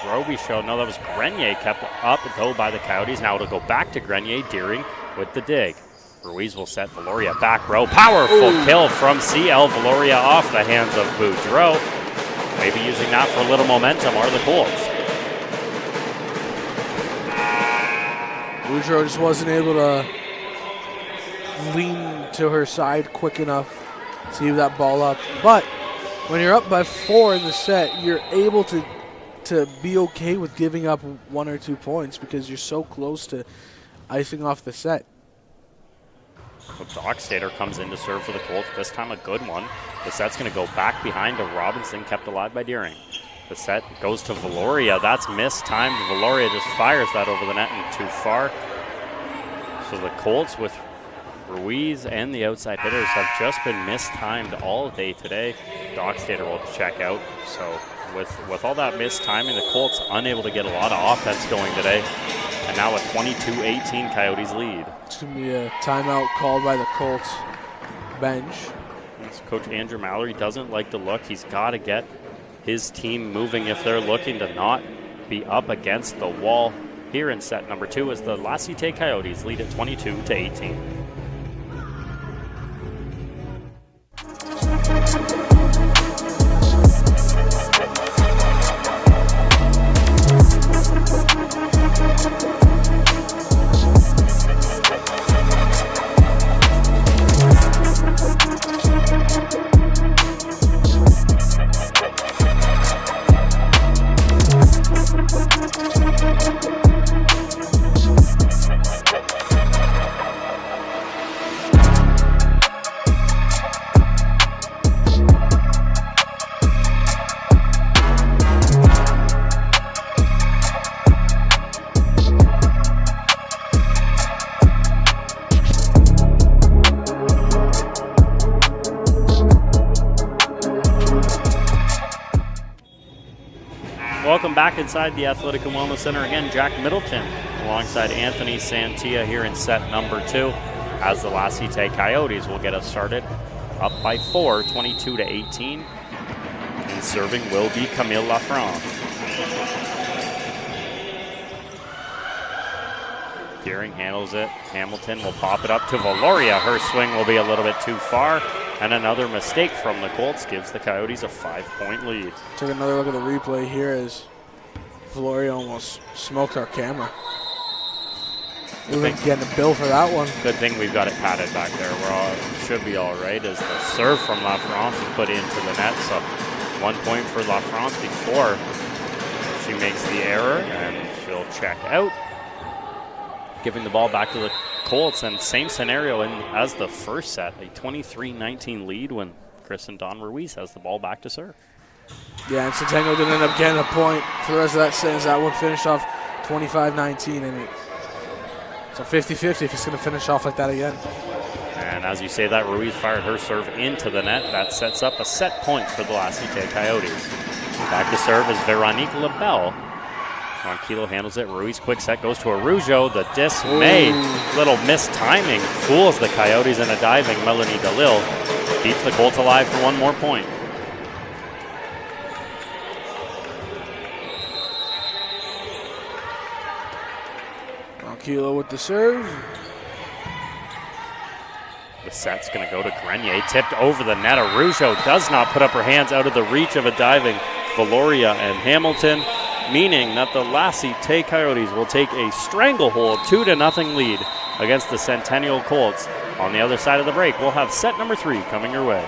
Robichaud. No, that was Grenier, kept up though by the Coyotes. Now it'll go back to Grenier. Deering with the dig. Ruiz will set Valoria back row. Powerful kill from CL Valoria off the hands of Boudreau. Maybe using that for a little momentum are the Colts. Boudreau just wasn't able to lean to her side quick enough to leave that ball up. But when you're up by 4 in the set, you're able to be okay with giving up 1 or 2 points because you're so close to icing off the set. So Dockstader comes in to serve for the Colts, this time a good one. The set's going to go back behind to Robinson, kept alive by Deering. The set goes to Valoria. That's mistimed. Valoria just fires that over the net and too far. So the Colts with Ruiz and the outside hitters have just been mistimed all day today. Dockstader will check out. So with all that mistiming, the Colts unable to get a lot of offense going today. And now a 22-18 Coyotes lead. It's going to be a timeout called by the Colts bench. Coach Andrew Mallory doesn't like the look. He's got to get his team moving if they're looking to not be up against the wall here in set number 2 as the La Cite Coyotes lead at 22-18. Welcome back inside the Athletic and Wellness Center. Again, Jack Middleton alongside Anthony Santia here in set number 2 as the La Cite Coyotes will get us started up by 4, 22-18. And serving will be Camille Lafrance. Deering handles it. Hamilton will pop it up to Valoria. Her swing will be a little bit too far. And another mistake from the Colts gives the Coyotes a 5-point lead. Took another look at the replay here as Valoria almost smoked our camera. We've been getting a bill for that one. Good thing we've got it padded back there. Should be all right as the serve from Lafrance is put into the net. So 1 point for Lafrance before she makes the error, and she'll check out. Giving the ball back to the Colts, and same scenario as the first set, a 23-19 lead when Kristen Don Ruiz has the ball back to serve. Yeah, and Centennial didn't end up getting a point for the rest of that set. That one finished off 25-19, and it's a 50-50 if it's going to finish off like that again. And as you say that, Ruiz fired her serve into the net. That sets up a set point for the La Cite Coyotes. Back to serve is Veronique Lebel. Ronquillo handles it. Ruiz quick set goes to Arujo. The dismay, little mistiming, fools the Coyotes, and a diving Melanie DeLille keeps the Colts alive for one more point. Ronquillo with the serve. The set's going to go to Grenier, tipped over the net. Arujo does not put up her hands out of the reach of a diving Valoria and Hamilton, meaning that the La Cite Coyotes will take a stranglehold 2-0 lead against the Centennial Colts. On the other side of the break, we'll have set number 3 coming your way.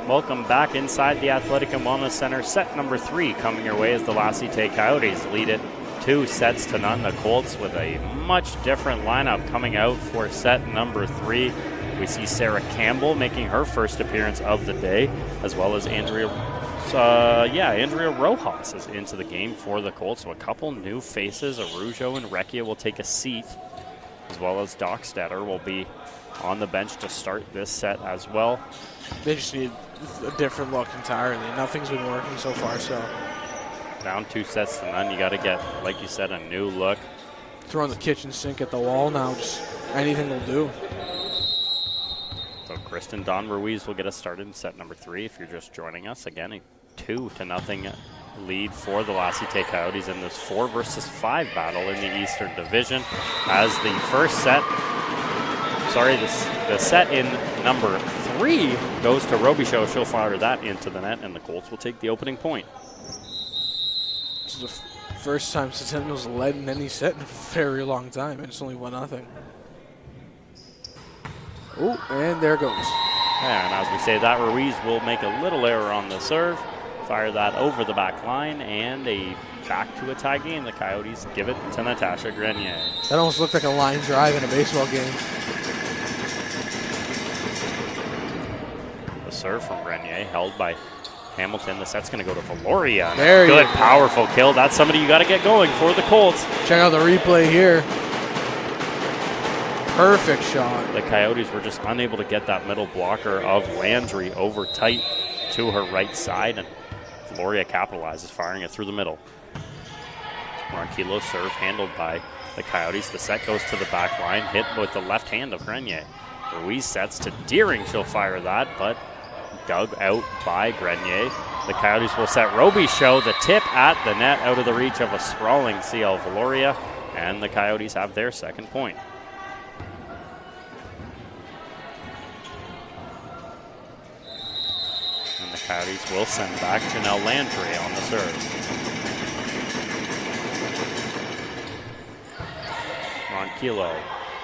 Welcome back inside the Athletic and Wellness Center. Set number 3 coming your way as the La Cite Coyotes lead it 2-0. The Colts with a much different lineup coming out for set number 3. We see Sarah Campbell making her first appearance of the day, as well as Andrea Rojas is into the game for the Colts. So a couple new faces. Arujo and Recchia will take a seat, as well as Dockstetter will be on the bench to start this set as well. They just need a different look entirely. Nothing's been working so far, so. Down 2-0. You got to get, like you said, a new look. Throwing the kitchen sink at the wall now, just anything will do. So Kristen Don Ruiz will get us started in set number 3 if you're just joining us. Again, a 2-0 lead for the La Cite Coyotes in this 4 versus 5 battle in the Eastern Division. As the first set, the set in number 3 goes to Robichaud. She'll fire that into the net, and the Colts will take the opening point. This is the first time Centennial's led in any set in a very long time, and it's only 1-0. Oh, and there goes. And as we say that, Ruiz will make a little error on the serve. fire that over the back line, and a back to a tie game. The Coyotes give it to Natasha Grenier. That almost looked like a line drive in a baseball game. The serve from Grenier held by Hamilton. The set's going to go to Valoria. There Good, you go. powerful kill. That's somebody you got to get going for the Colts. Check out the replay here. Perfect shot. The Coyotes were just unable to get that middle blocker of Landry over tight to her right side, and Valoria capitalizes, firing it through the middle. Ronquillo serve handled by the Coyotes. The set goes to the back line, hit with the left hand of Grenier. Ruiz sets to Deering. She'll fire that, but dug out by Grenier. The Coyotes will set Robichaud. The tip at the net, out of the reach of a sprawling CL Valoria, and the Coyotes have their second point. And the Coyotes will send back Janelle Landry on the serve. Ronquillo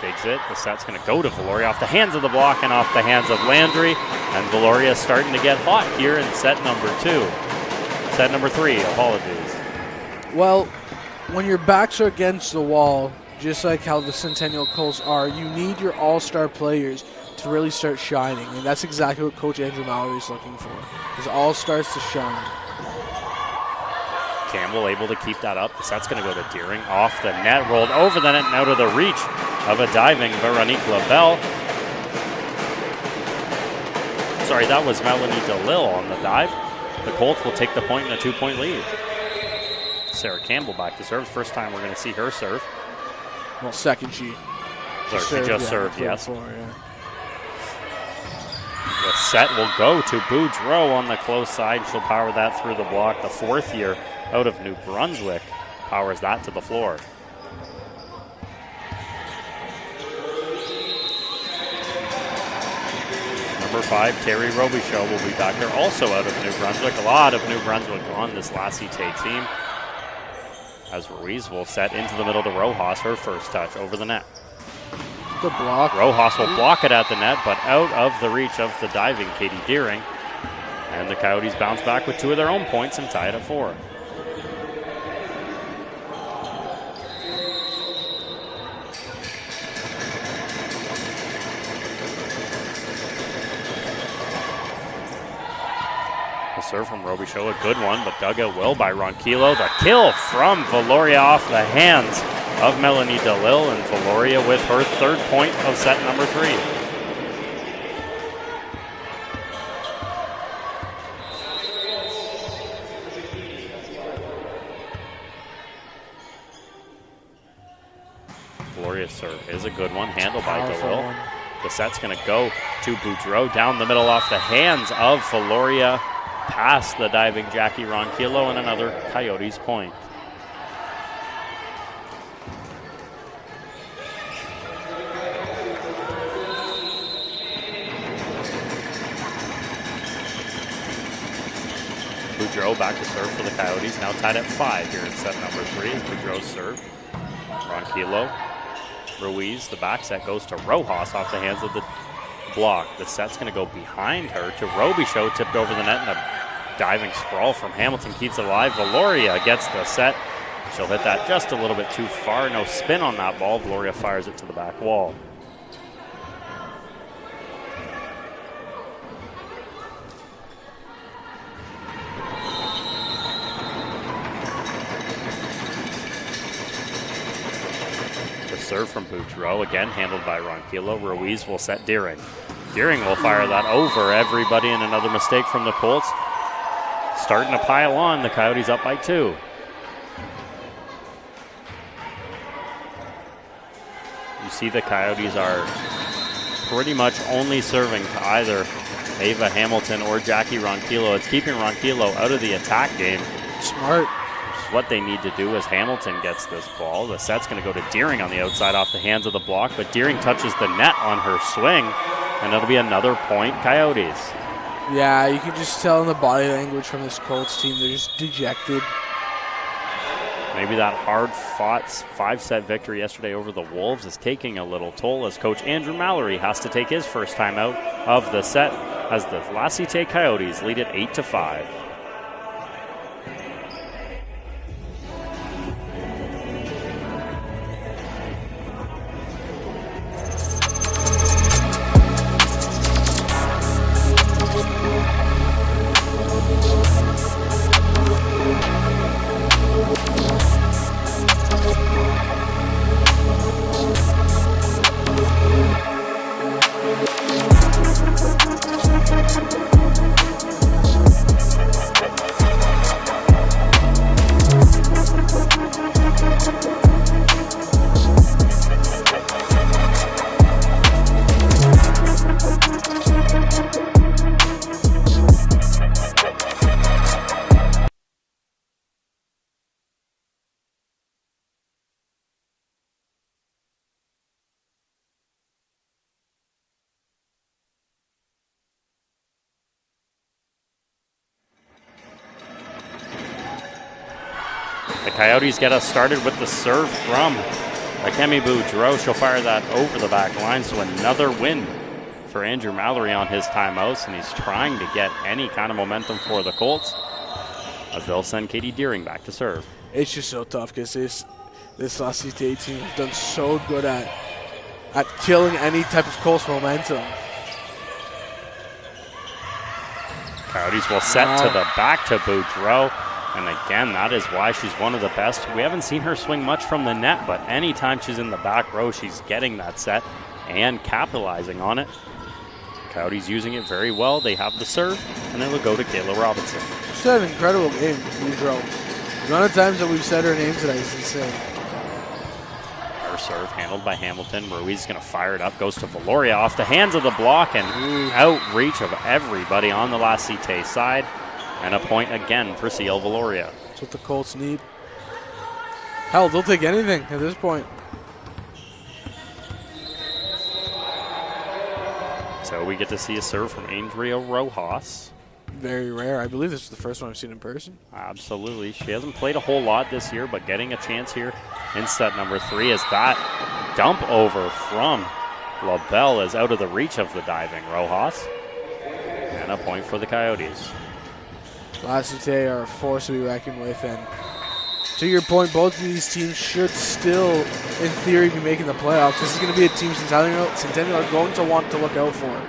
takes it. The set's going to go to Valoria off the hands of the block and off the hands of Landry. And Valoria starting to get hot here in set number 2. Set number 3, apologies. Well, when your backs are against the wall, just like how the Centennial Colts are, you need your all-star players to really start shining. And that's exactly what Coach Andrew Mallory is looking for. His all-stars to shine. Campbell able to keep that up. The set's going to go to Deering. Off the net, rolled over the net and out of the reach of a diving Veronique LaBelle. Sorry, that was Melanie DeLille on the dive. The Colts will take the point in a 2-point lead. Sarah Campbell back to serve. First time we're going to see her serve. Well, second she. Sorry, she just served, yes. Before, yeah. The set will go to Boudreau on the close side. She'll power that through the block. The fourth year out of New Brunswick powers that to the floor. Number 5, Terry Robichaud will be back there, also out of New Brunswick. A lot of New Brunswick on this Lassie Tay team. As Ruiz will set into the middle to Rojas, her first touch over the net. The block. Rojas will block it at the net, but out of the reach of the diving Katie Deering. And the Coyotes bounce back with 2 of their own points and tie it at 4. The serve from Robichaud, a good one, but dug out well by Ronquillo. The kill from Valoria off the hands of Melanie DeLille, and Valoria with her 3rd point of set number 3. Valoria's serve is a good one, handled by DeLille. The set's going to go to Boudreau down the middle off the hands of Valoria, past the diving Jackie Ronquillo, and another Coyotes point. Boudreau back to serve for the Coyotes, now tied at 5 here in set number 3 as Boudreau's serve. Ronquillo, Ruiz, the back set goes to Rojas off the hands of the block. The set's going to go behind her to Robichaud, tipped over the net, and a diving sprawl from Hamilton keeps it alive. Valoria gets the set. She'll hit that just a little bit too far. No spin on that ball. Valoria fires it to the back wall. Serve from Boudreau, again handled by Ronquillo. Ruiz will set Deering. Deering will fire that over everybody, and another mistake from the Colts. Starting to pile on, the Coyotes up by 2. You see the Coyotes are pretty much only serving to either Ava Hamilton or Jackie Ronquillo. It's keeping Ronquillo out of the attack game. Smart. What they need to do as Hamilton gets this ball. The set's going to go to Deering on the outside off the hands of the block, but Deering touches the net on her swing, and it'll be another point Coyotes. Yeah, you can just tell in the body language from this Colts team, they're just dejected. Maybe that hard-fought 5-set victory yesterday over the Wolves is taking a little toll as Coach Andrew Mallory has to take his first time out of the set as the Lassie Tay Coyotes lead it 8-5. The Coyotes get us started with the serve from Akemi Boudreau. She'll fire that over the back line, so another win for Andrew Mallory on his timeouts, and he's trying to get any kind of momentum for the Colts as they'll send Katie Deering back to serve. It's just so tough because this La Cite team has done so good at killing any type of Colts momentum. Coyotes will set to the back to Boudreau. And again, that is why she's one of the best. We haven't seen her swing much from the net, but anytime she's in the back row, she's getting that set and capitalizing on it. Coyotes using it very well. They have the serve, and it'll go to Kayla Robinson. She's had an incredible game, Boudreau. The amount of times that we've said her name today is insane. Her serve handled by Hamilton. Ruiz is going to fire it up. Goes to Valoria off the hands of the block and outreach of everybody on the La Cite side. And a point again for CL Valoria. That's what the Colts need. Hell, they'll take anything at this point. So we get to see a serve from Andrea Rojas. Very rare. I believe this is the first one I've seen in person. Absolutely. She hasn't played a whole lot this year, but getting a chance here in set number 3 as that dump over from LaBelle is out of the reach of the diving Rojas. And a point for the Coyotes. La Cite are a force to be reckoned with, and to your point, both of these teams should still, in theory, be making the playoffs. This is going to be a team Centennial are going to want to look out for.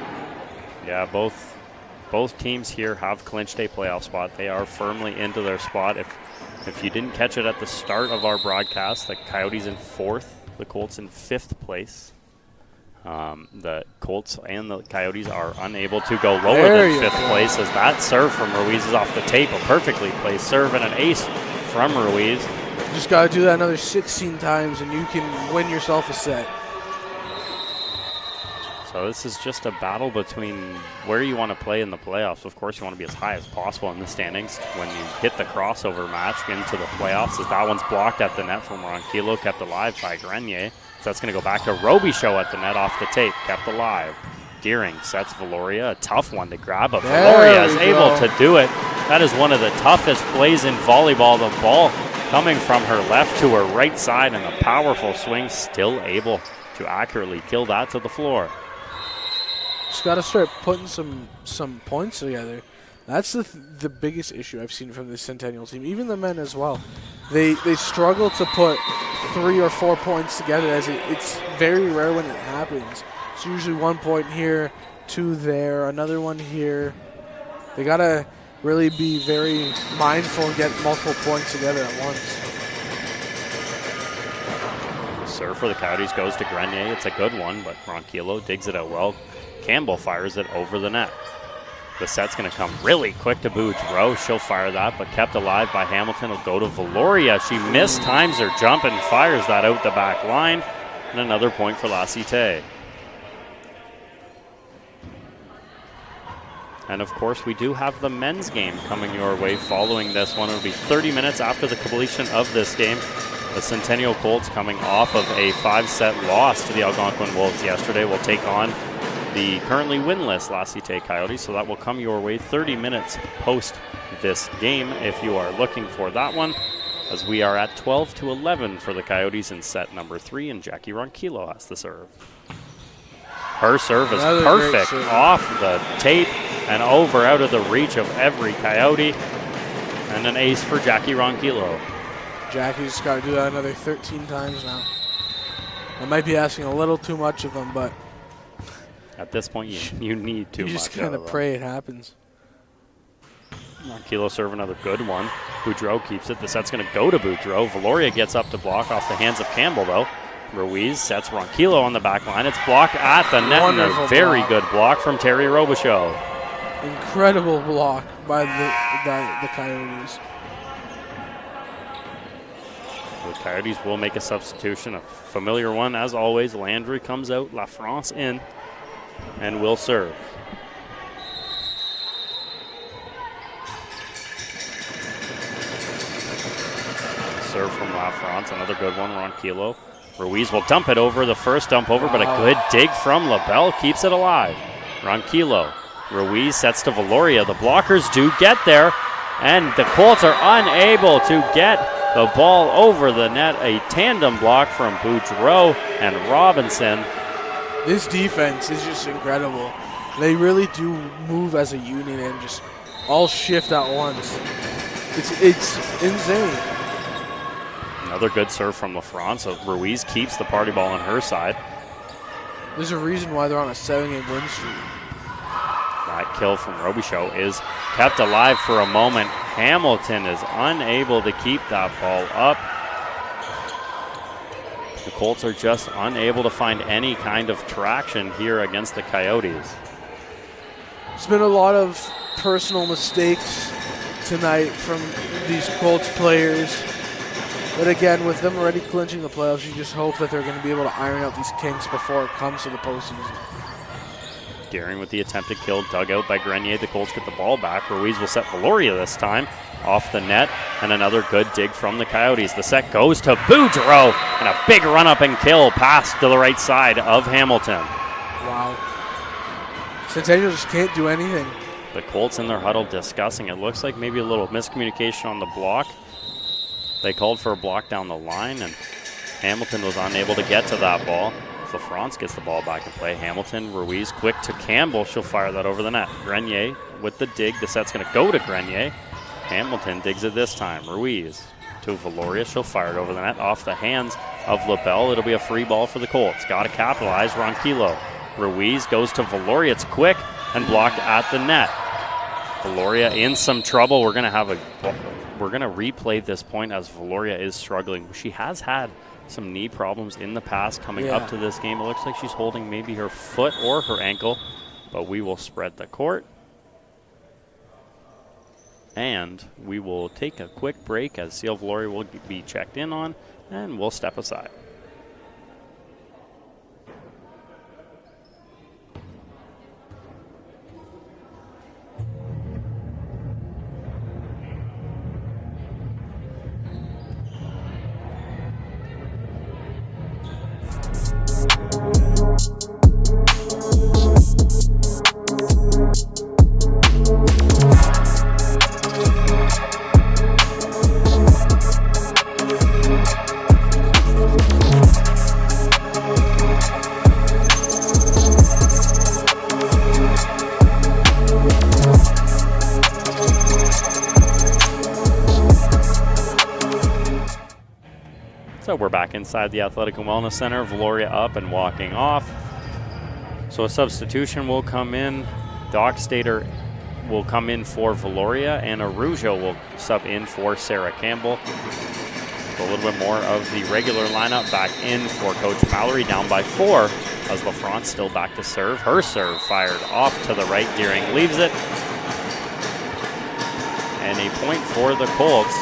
Yeah, both teams here have clinched a playoff spot. They are firmly into their spot. If you didn't catch it at the start of our broadcast, the Coyotes in 4th, the Colts in 5th place. The Colts and the Coyotes are unable to go lower than 5th place as that serve from Ruiz is off the tape. A perfectly placed serve and an ace from Ruiz. You just got to do that another 16 times and you can win yourself a set. So this is just a battle between where you want to play in the playoffs. Of course, you want to be as high as possible in the standings when you hit the crossover match into the playoffs, as that one's blocked at the net from Ronquillo, kept alive by Grenier. So that's going to go back to Robichaud at the net off the tape, kept alive. Deering sets Valoria, a tough one to grab, but Valoria is able to do it. That is one of the toughest plays in volleyball. The ball coming from her left to her right side, and a powerful swing, still able to accurately kill that to the floor. Just got to start putting some points together. That's the biggest issue I've seen from the Centennial team, even the men as well. They struggle to put 3 or 4 points together, as it's very rare when it happens. It's usually 1 point here, 2 there, another one here. They got to really be very mindful and get multiple points together at once. Serve for the Coyotes goes to Grenier. It's a good one, but Ronquillo digs it out well. Campbell fires it over the net. The set's going to come really quick to Boudreau. She'll fire that, but kept alive by Hamilton. It'll go to Valoria. She mistimes her jump and fires that out the back line. And another point for La Cite. And of course, we do have the men's game coming your way following this one. It'll be 30 minutes after the completion of this game. The Centennial Colts, coming off of a 5-set loss to the Algonquin Wolves yesterday, will take on the currently winless La Cite Coyotes, so that will come your way 30 minutes post this game if you are looking for that one, as we are at 12-11 for the Coyotes in set number 3, and Jackie Ronquillo has the serve. Her serve is perfect off the tape and over out of the reach of every Coyote, and an ace for Jackie Ronquillo. Jackie's got to do that another 13 times now. I might be asking a little too much of them, but at this point, you need too much. You just kind of pray it happens. Ronquillo serve another good one. Boudreau keeps it. The set's going to go to Boudreau. Valoria gets up to block off the hands of Campbell, though. Ruiz sets Ronquillo on the back line. It's blocked at the net, and a very good block from Terry Robichaud. Incredible block by the Coyotes. The Coyotes will make a substitution, a familiar one as always. Landry comes out, La France in, and will serve. Serve from La France, another good one, Ronquillo. Ruiz will dump it over, the first dump over, but a good dig from LaBelle keeps it alive. Ronquillo. Ruiz sets to Valoria. The blockers do get there, and the Colts are unable to get The ball over the net, a tandem block from Boudreau and Robinson. This defense is just incredible. They really do move as a unit and just all shift at once. It's insane. Another good serve from LaFrance. So Ruiz keeps the party ball on her side. There's a reason why they're on a 7-game win streak. That kill from Robichaud is kept alive for a moment. Hamilton is unable to keep that ball up. The Colts are just unable to find any kind of traction here against the Coyotes. It's been a lot of personal mistakes tonight from these Colts players. But again, with them already clinching the playoffs, you just hope that they're going to be able to iron out these kinks before it comes to the postseason. Deering with the attempted kill, dug out by Grenier. The Colts get the ball back. Ruiz will set Valoria this time off the net, and another good dig from the Coyotes. The set goes to Boudreau, and a big run-up and kill pass to the right side of Hamilton. Wow. Centennial just can't do anything. The Colts in their huddle discussing. It looks like maybe a little miscommunication on the block. They called for a block down the line, and Hamilton was unable to get to that ball. LaFrance gets the ball back in play. Hamilton, Ruiz, quick to Campbell. She'll fire that over the net. Grenier with the dig. The set's going to go to Grenier. Hamilton digs it this time. Ruiz to Valoria. She'll fire it over the net off the hands of LaBelle. It'll be a free ball for the Colts. Got to capitalize. Ronquillo. Ruiz goes to Valoria. It's quick and blocked at the net. Valoria in some trouble. We're going to replay this point as Valoria is struggling. She has had some knee problems in the past coming up to this game. It looks like she's holding maybe her foot or her ankle, but we will spread the court. And we will take a quick break as Seal Valoria will be checked in on, and we'll step aside. So we're back inside the Athletic and Wellness Center. Valoria up and walking off. So a substitution will come in. Doc Stater will come in for Valoria, and Arujo will sub in for Sarah Campbell. So a little bit more of the regular lineup back in for Coach Mallory, down by 4 as LaFrance still back to serve. Her serve fired off to the right. Deering leaves it. And a point for the Colts.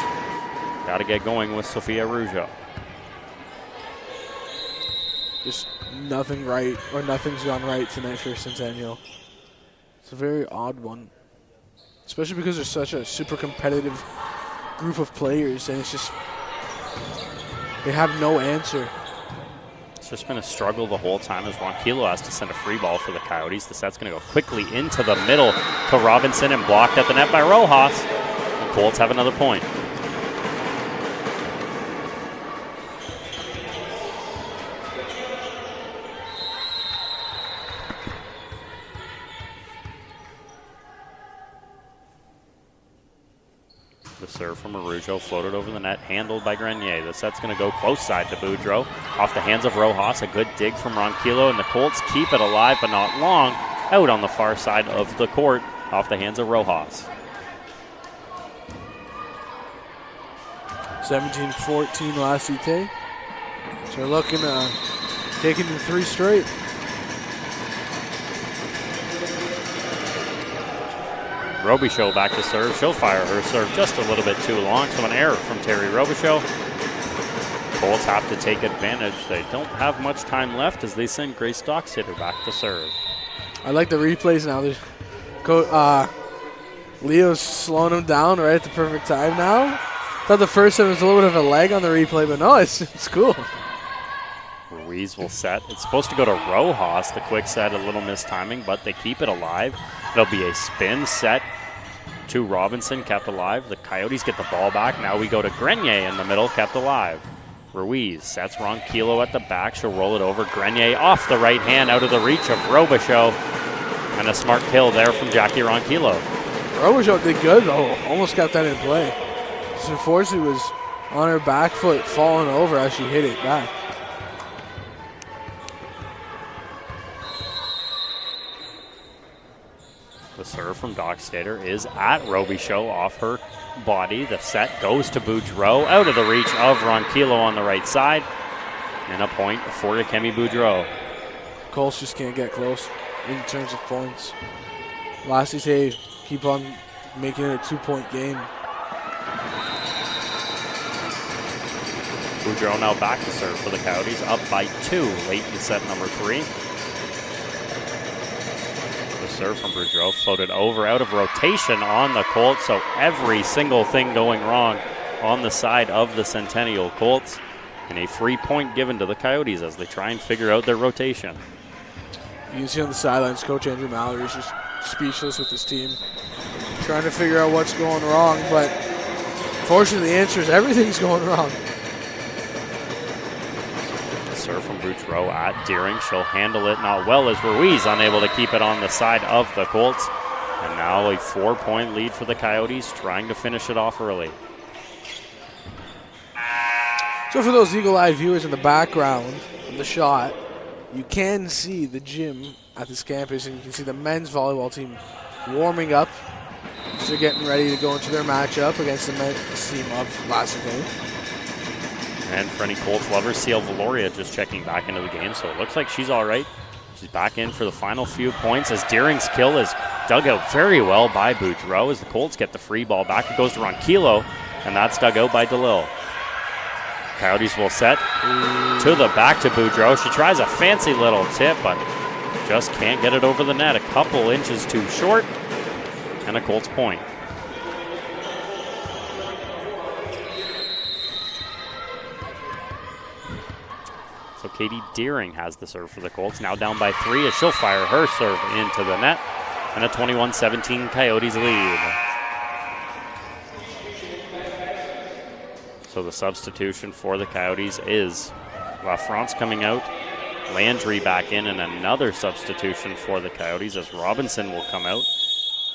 Got to get going with Sophia Arujo. Just nothing right, or nothing's gone right tonight for Centennial. It's a very odd one, especially because there's such a super competitive group of players, and it's just they have no answer. It's just been a struggle the whole time as Ronquillo has to send a free ball for the Coyotes. The set's going to go quickly into the middle to Robinson and blocked at the net by Rojas. The Colts have another point. The serve from Arujo floated over the net, handled by Grenier. The set's going to go close side to Boudreau. Off the hands of Rojas, a good dig from Ronquillo, and the Colts keep it alive, but not long. Out on the far side of the court, off the hands of Rojas. 17-14 last CT. So they're looking taking the 3 straight. Robichaud back to serve. She'll fire her serve just a little bit too long, so an error from Terry Robichaud. Colts have to take advantage. They don't have much time left as they send Grace Doxitter back to serve. I like the replays now. Leo's slowing him down right at the perfect time now. Thought the first time was a little bit of a lag on the replay, but no, it's cool. Ruiz will set. It's supposed to go to Rojas. The quick set, a little mistiming, but they keep it alive. It'll be a spin set 2, Robinson, kept alive. The Coyotes get the ball back. Now we go to Grenier in the middle, kept alive. Ruiz sets Ronquillo at the back. She'll roll it over. Grenier off the right hand, out of the reach of Robichaud. And a smart kill there from Jackie Ronquillo. Robichaud did good, though. Almost kept that in play. Just unfortunately was on her back foot, falling over as she hit it back. The serve from Dockstader is at Robichaud off her body. The set goes to Boudreau, out of the reach of Ronquillo on the right side. And a point for Akemi Boudreau. Colts just can't get close in terms of points. Lassie say keep on making it a 2-point game. Boudreau now back to serve for the Coyotes, up by 2 late in set number 3. The serve from Boudreau floated over out of rotation on the Colts, so every single thing going wrong on the side of the Centennial Colts, and a free point given to the Coyotes as they try and figure out their rotation. You can see on the sidelines, Coach Andrew Mallory is just speechless with his team, trying to figure out what's going wrong, but fortunately the answer is everything's going wrong. Serve from Boudreau at Deering. She'll handle it not well as Ruiz unable to keep it on the side of the Colts. And now a 4-point lead for the Coyotes, trying to finish it off early. So for those eagle-eyed viewers in the background of the shot, you can see the gym at this campus, and you can see the men's volleyball team warming up. So they're getting ready to go into their matchup against the men's team of last game. And for any Colts lovers, CL Valoria just checking back into the game, so it looks like she's all right. She's back in for the final few points as Deering's kill is dug out very well by Boudreau as the Colts get the free ball back. It goes to Ronquillo, and that's dug out by DeLille. Coyotes will set to the back to Boudreau. She tries a fancy little tip, but just can't get it over the net. A couple inches too short, and a Colts point. So Katie Deering has the serve for the Colts, now down by 3 as she'll fire her serve into the net, and a 21-17 Coyotes lead. So the substitution for the Coyotes is LaFrance coming out, Landry back in, and another substitution for the Coyotes as Robinson will come out.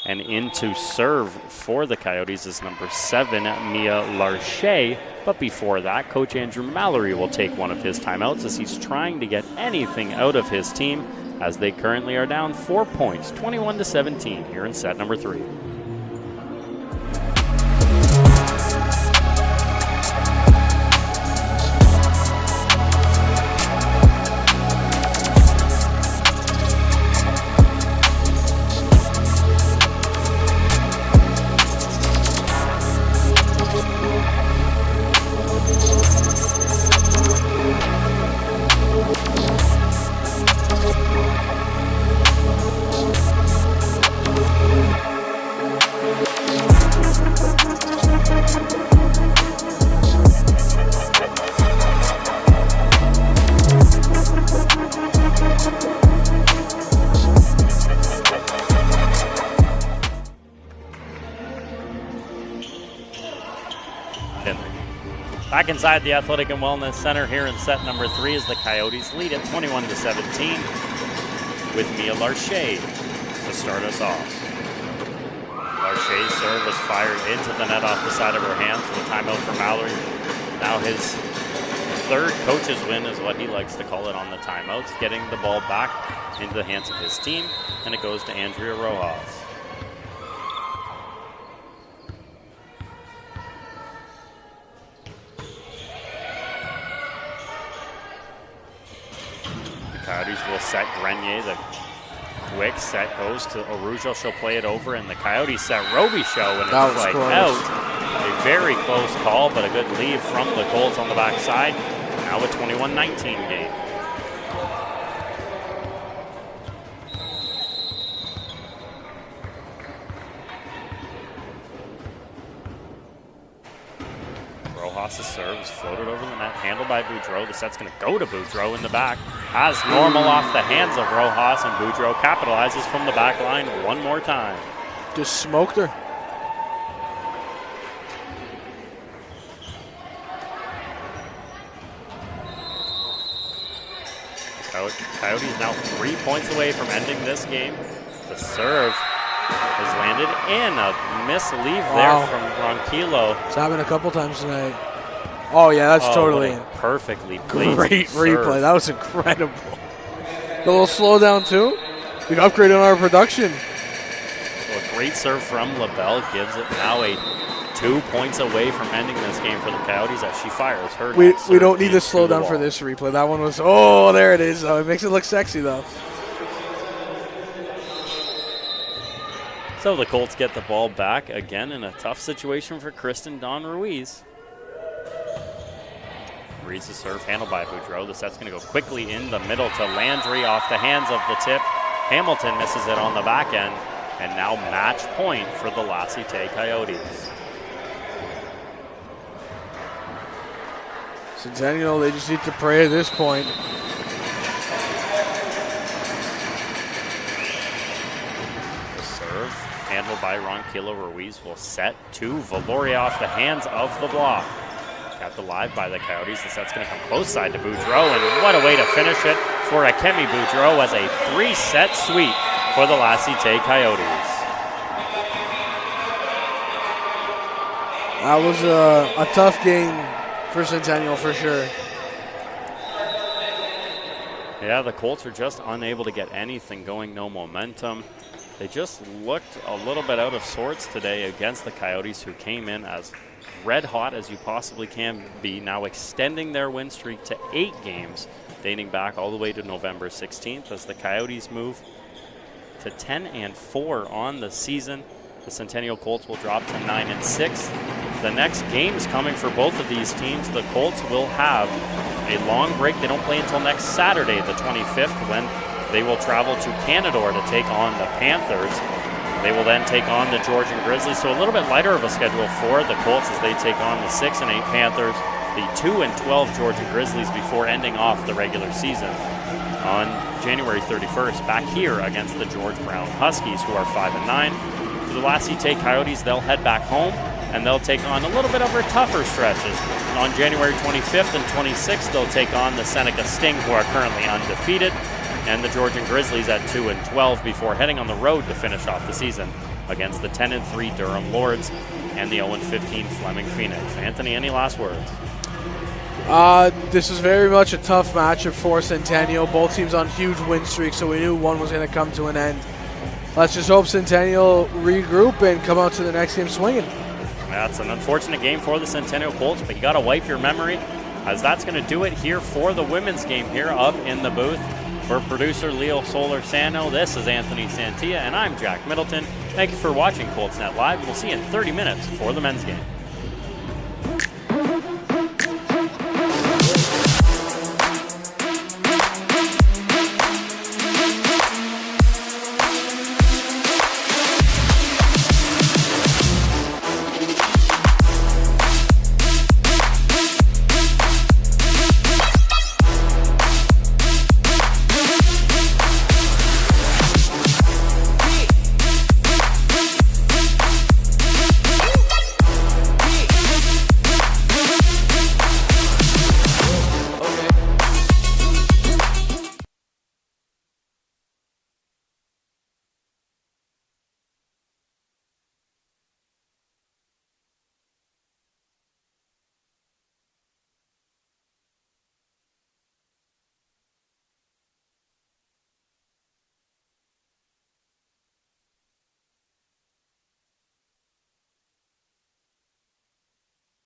And into serve for the Coyotes is number 7, Mia Larche. But before that, Coach Andrew Mallory will take one of his timeouts as he's trying to get anything out of his team as they currently are down 4 points, 21-17 here in set number 3. Back inside the Athletic and Wellness Center here in set number 3 as the Coyotes lead at 21-17 with Mia Larche to start us off. Larche's serve was fired into the net off the side of her hands with a timeout for Mallory. Now his third coach's win is what he likes to call it on the timeouts, getting the ball back into the hands of his team, and it goes to Andrea Rojas. Coyotes will set Grenier. The quick set goes to Arujo. She'll play it over, and the Coyotes set Robichaud, and it's like out. A very close call, but a good lead from the Colts on the backside. Now a 21-19 game. Rojas' serve is floated over the net, handled by Boudreau. The set's going to go to Boudreau in the back. Has normal off the hands of Rojas, and Boudreau capitalizes from the back line one more time. Just smoked her. Coyotes now 3 points away from ending this game. The serve has landed and a misleave there from Ronquillo. It's happened a couple times tonight. Oh, yeah, that's totally in. Perfectly placed. Great serve. replay. That was incredible. A little slowdown, too. We've upgraded our production. Well, a great serve from LaBelle gives it now a 2 points away from ending this game for the Coyotes as she fires her. We don't need to slow down for this replay. That one was, oh, there it is. Oh, it makes it look sexy, though. So the Colts get the ball back again in a tough situation for Kristen Dawn Ruiz. Reads the serve, handled by Boudreau. The set's going to go quickly in the middle to Landry off the hands of the tip. Hamilton misses it on the back end, and now match point for the La Cite Coyotes. Centennial, they just need to pray at this point. The serve, handled by Ronquillo. Ruiz will set to Valoria off the hands of the block. Kept alive by the Coyotes. The set's going to come close side to Boudreau, and what a way to finish it for Akemi Boudreau as a 3-set sweep for the La Cite Coyotes. That was a tough game for Centennial for sure. Yeah, the Colts are just unable to get anything going, no momentum. They just looked a little bit out of sorts today against the Coyotes, who came in as red hot as you possibly can be, now extending their win streak to 8 games, dating back all the way to November 16th as the Coyotes move to 10-4 on the season. The Centennial Colts will drop to 9-6. The next games coming for both of these teams, the Colts will have a long break. They don't play until next Saturday, the 25th, when they will travel to Canada to take on the Panthers. They will then take on the Georgian Grizzlies, so a little bit lighter of a schedule for the Colts as they take on the 6-8 Panthers, the 2-12 Georgian Grizzlies before ending off the regular season on January 31st back here against the George Brown Huskies, who are 5-9. For the La Cite Coyotes, they'll head back home and they'll take on a little bit of a tougher stretches. On January 25th and 26th, they'll take on the Seneca Sting, who are currently undefeated, and the Georgian Grizzlies at 2-12 before heading on the road to finish off the season against the 10-3 Durham Lords and the 0-15 Fleming Phoenix. Anthony, any last words? This is very much a tough matchup for Centennial. Both teams on huge win streaks, so we knew one was going to come to an end. Let's just hope Centennial regroup and come out to the next game swinging. That's an unfortunate game for the Centennial Colts, but you got to wipe your memory, as that's going to do it here for the women's game here up in the booth. For producer Leo Soler-Sano, this is Anthony Santia, and I'm Jack Middleton. Thank you for watching Colts Net Live. We'll see you in 30 minutes for the men's game.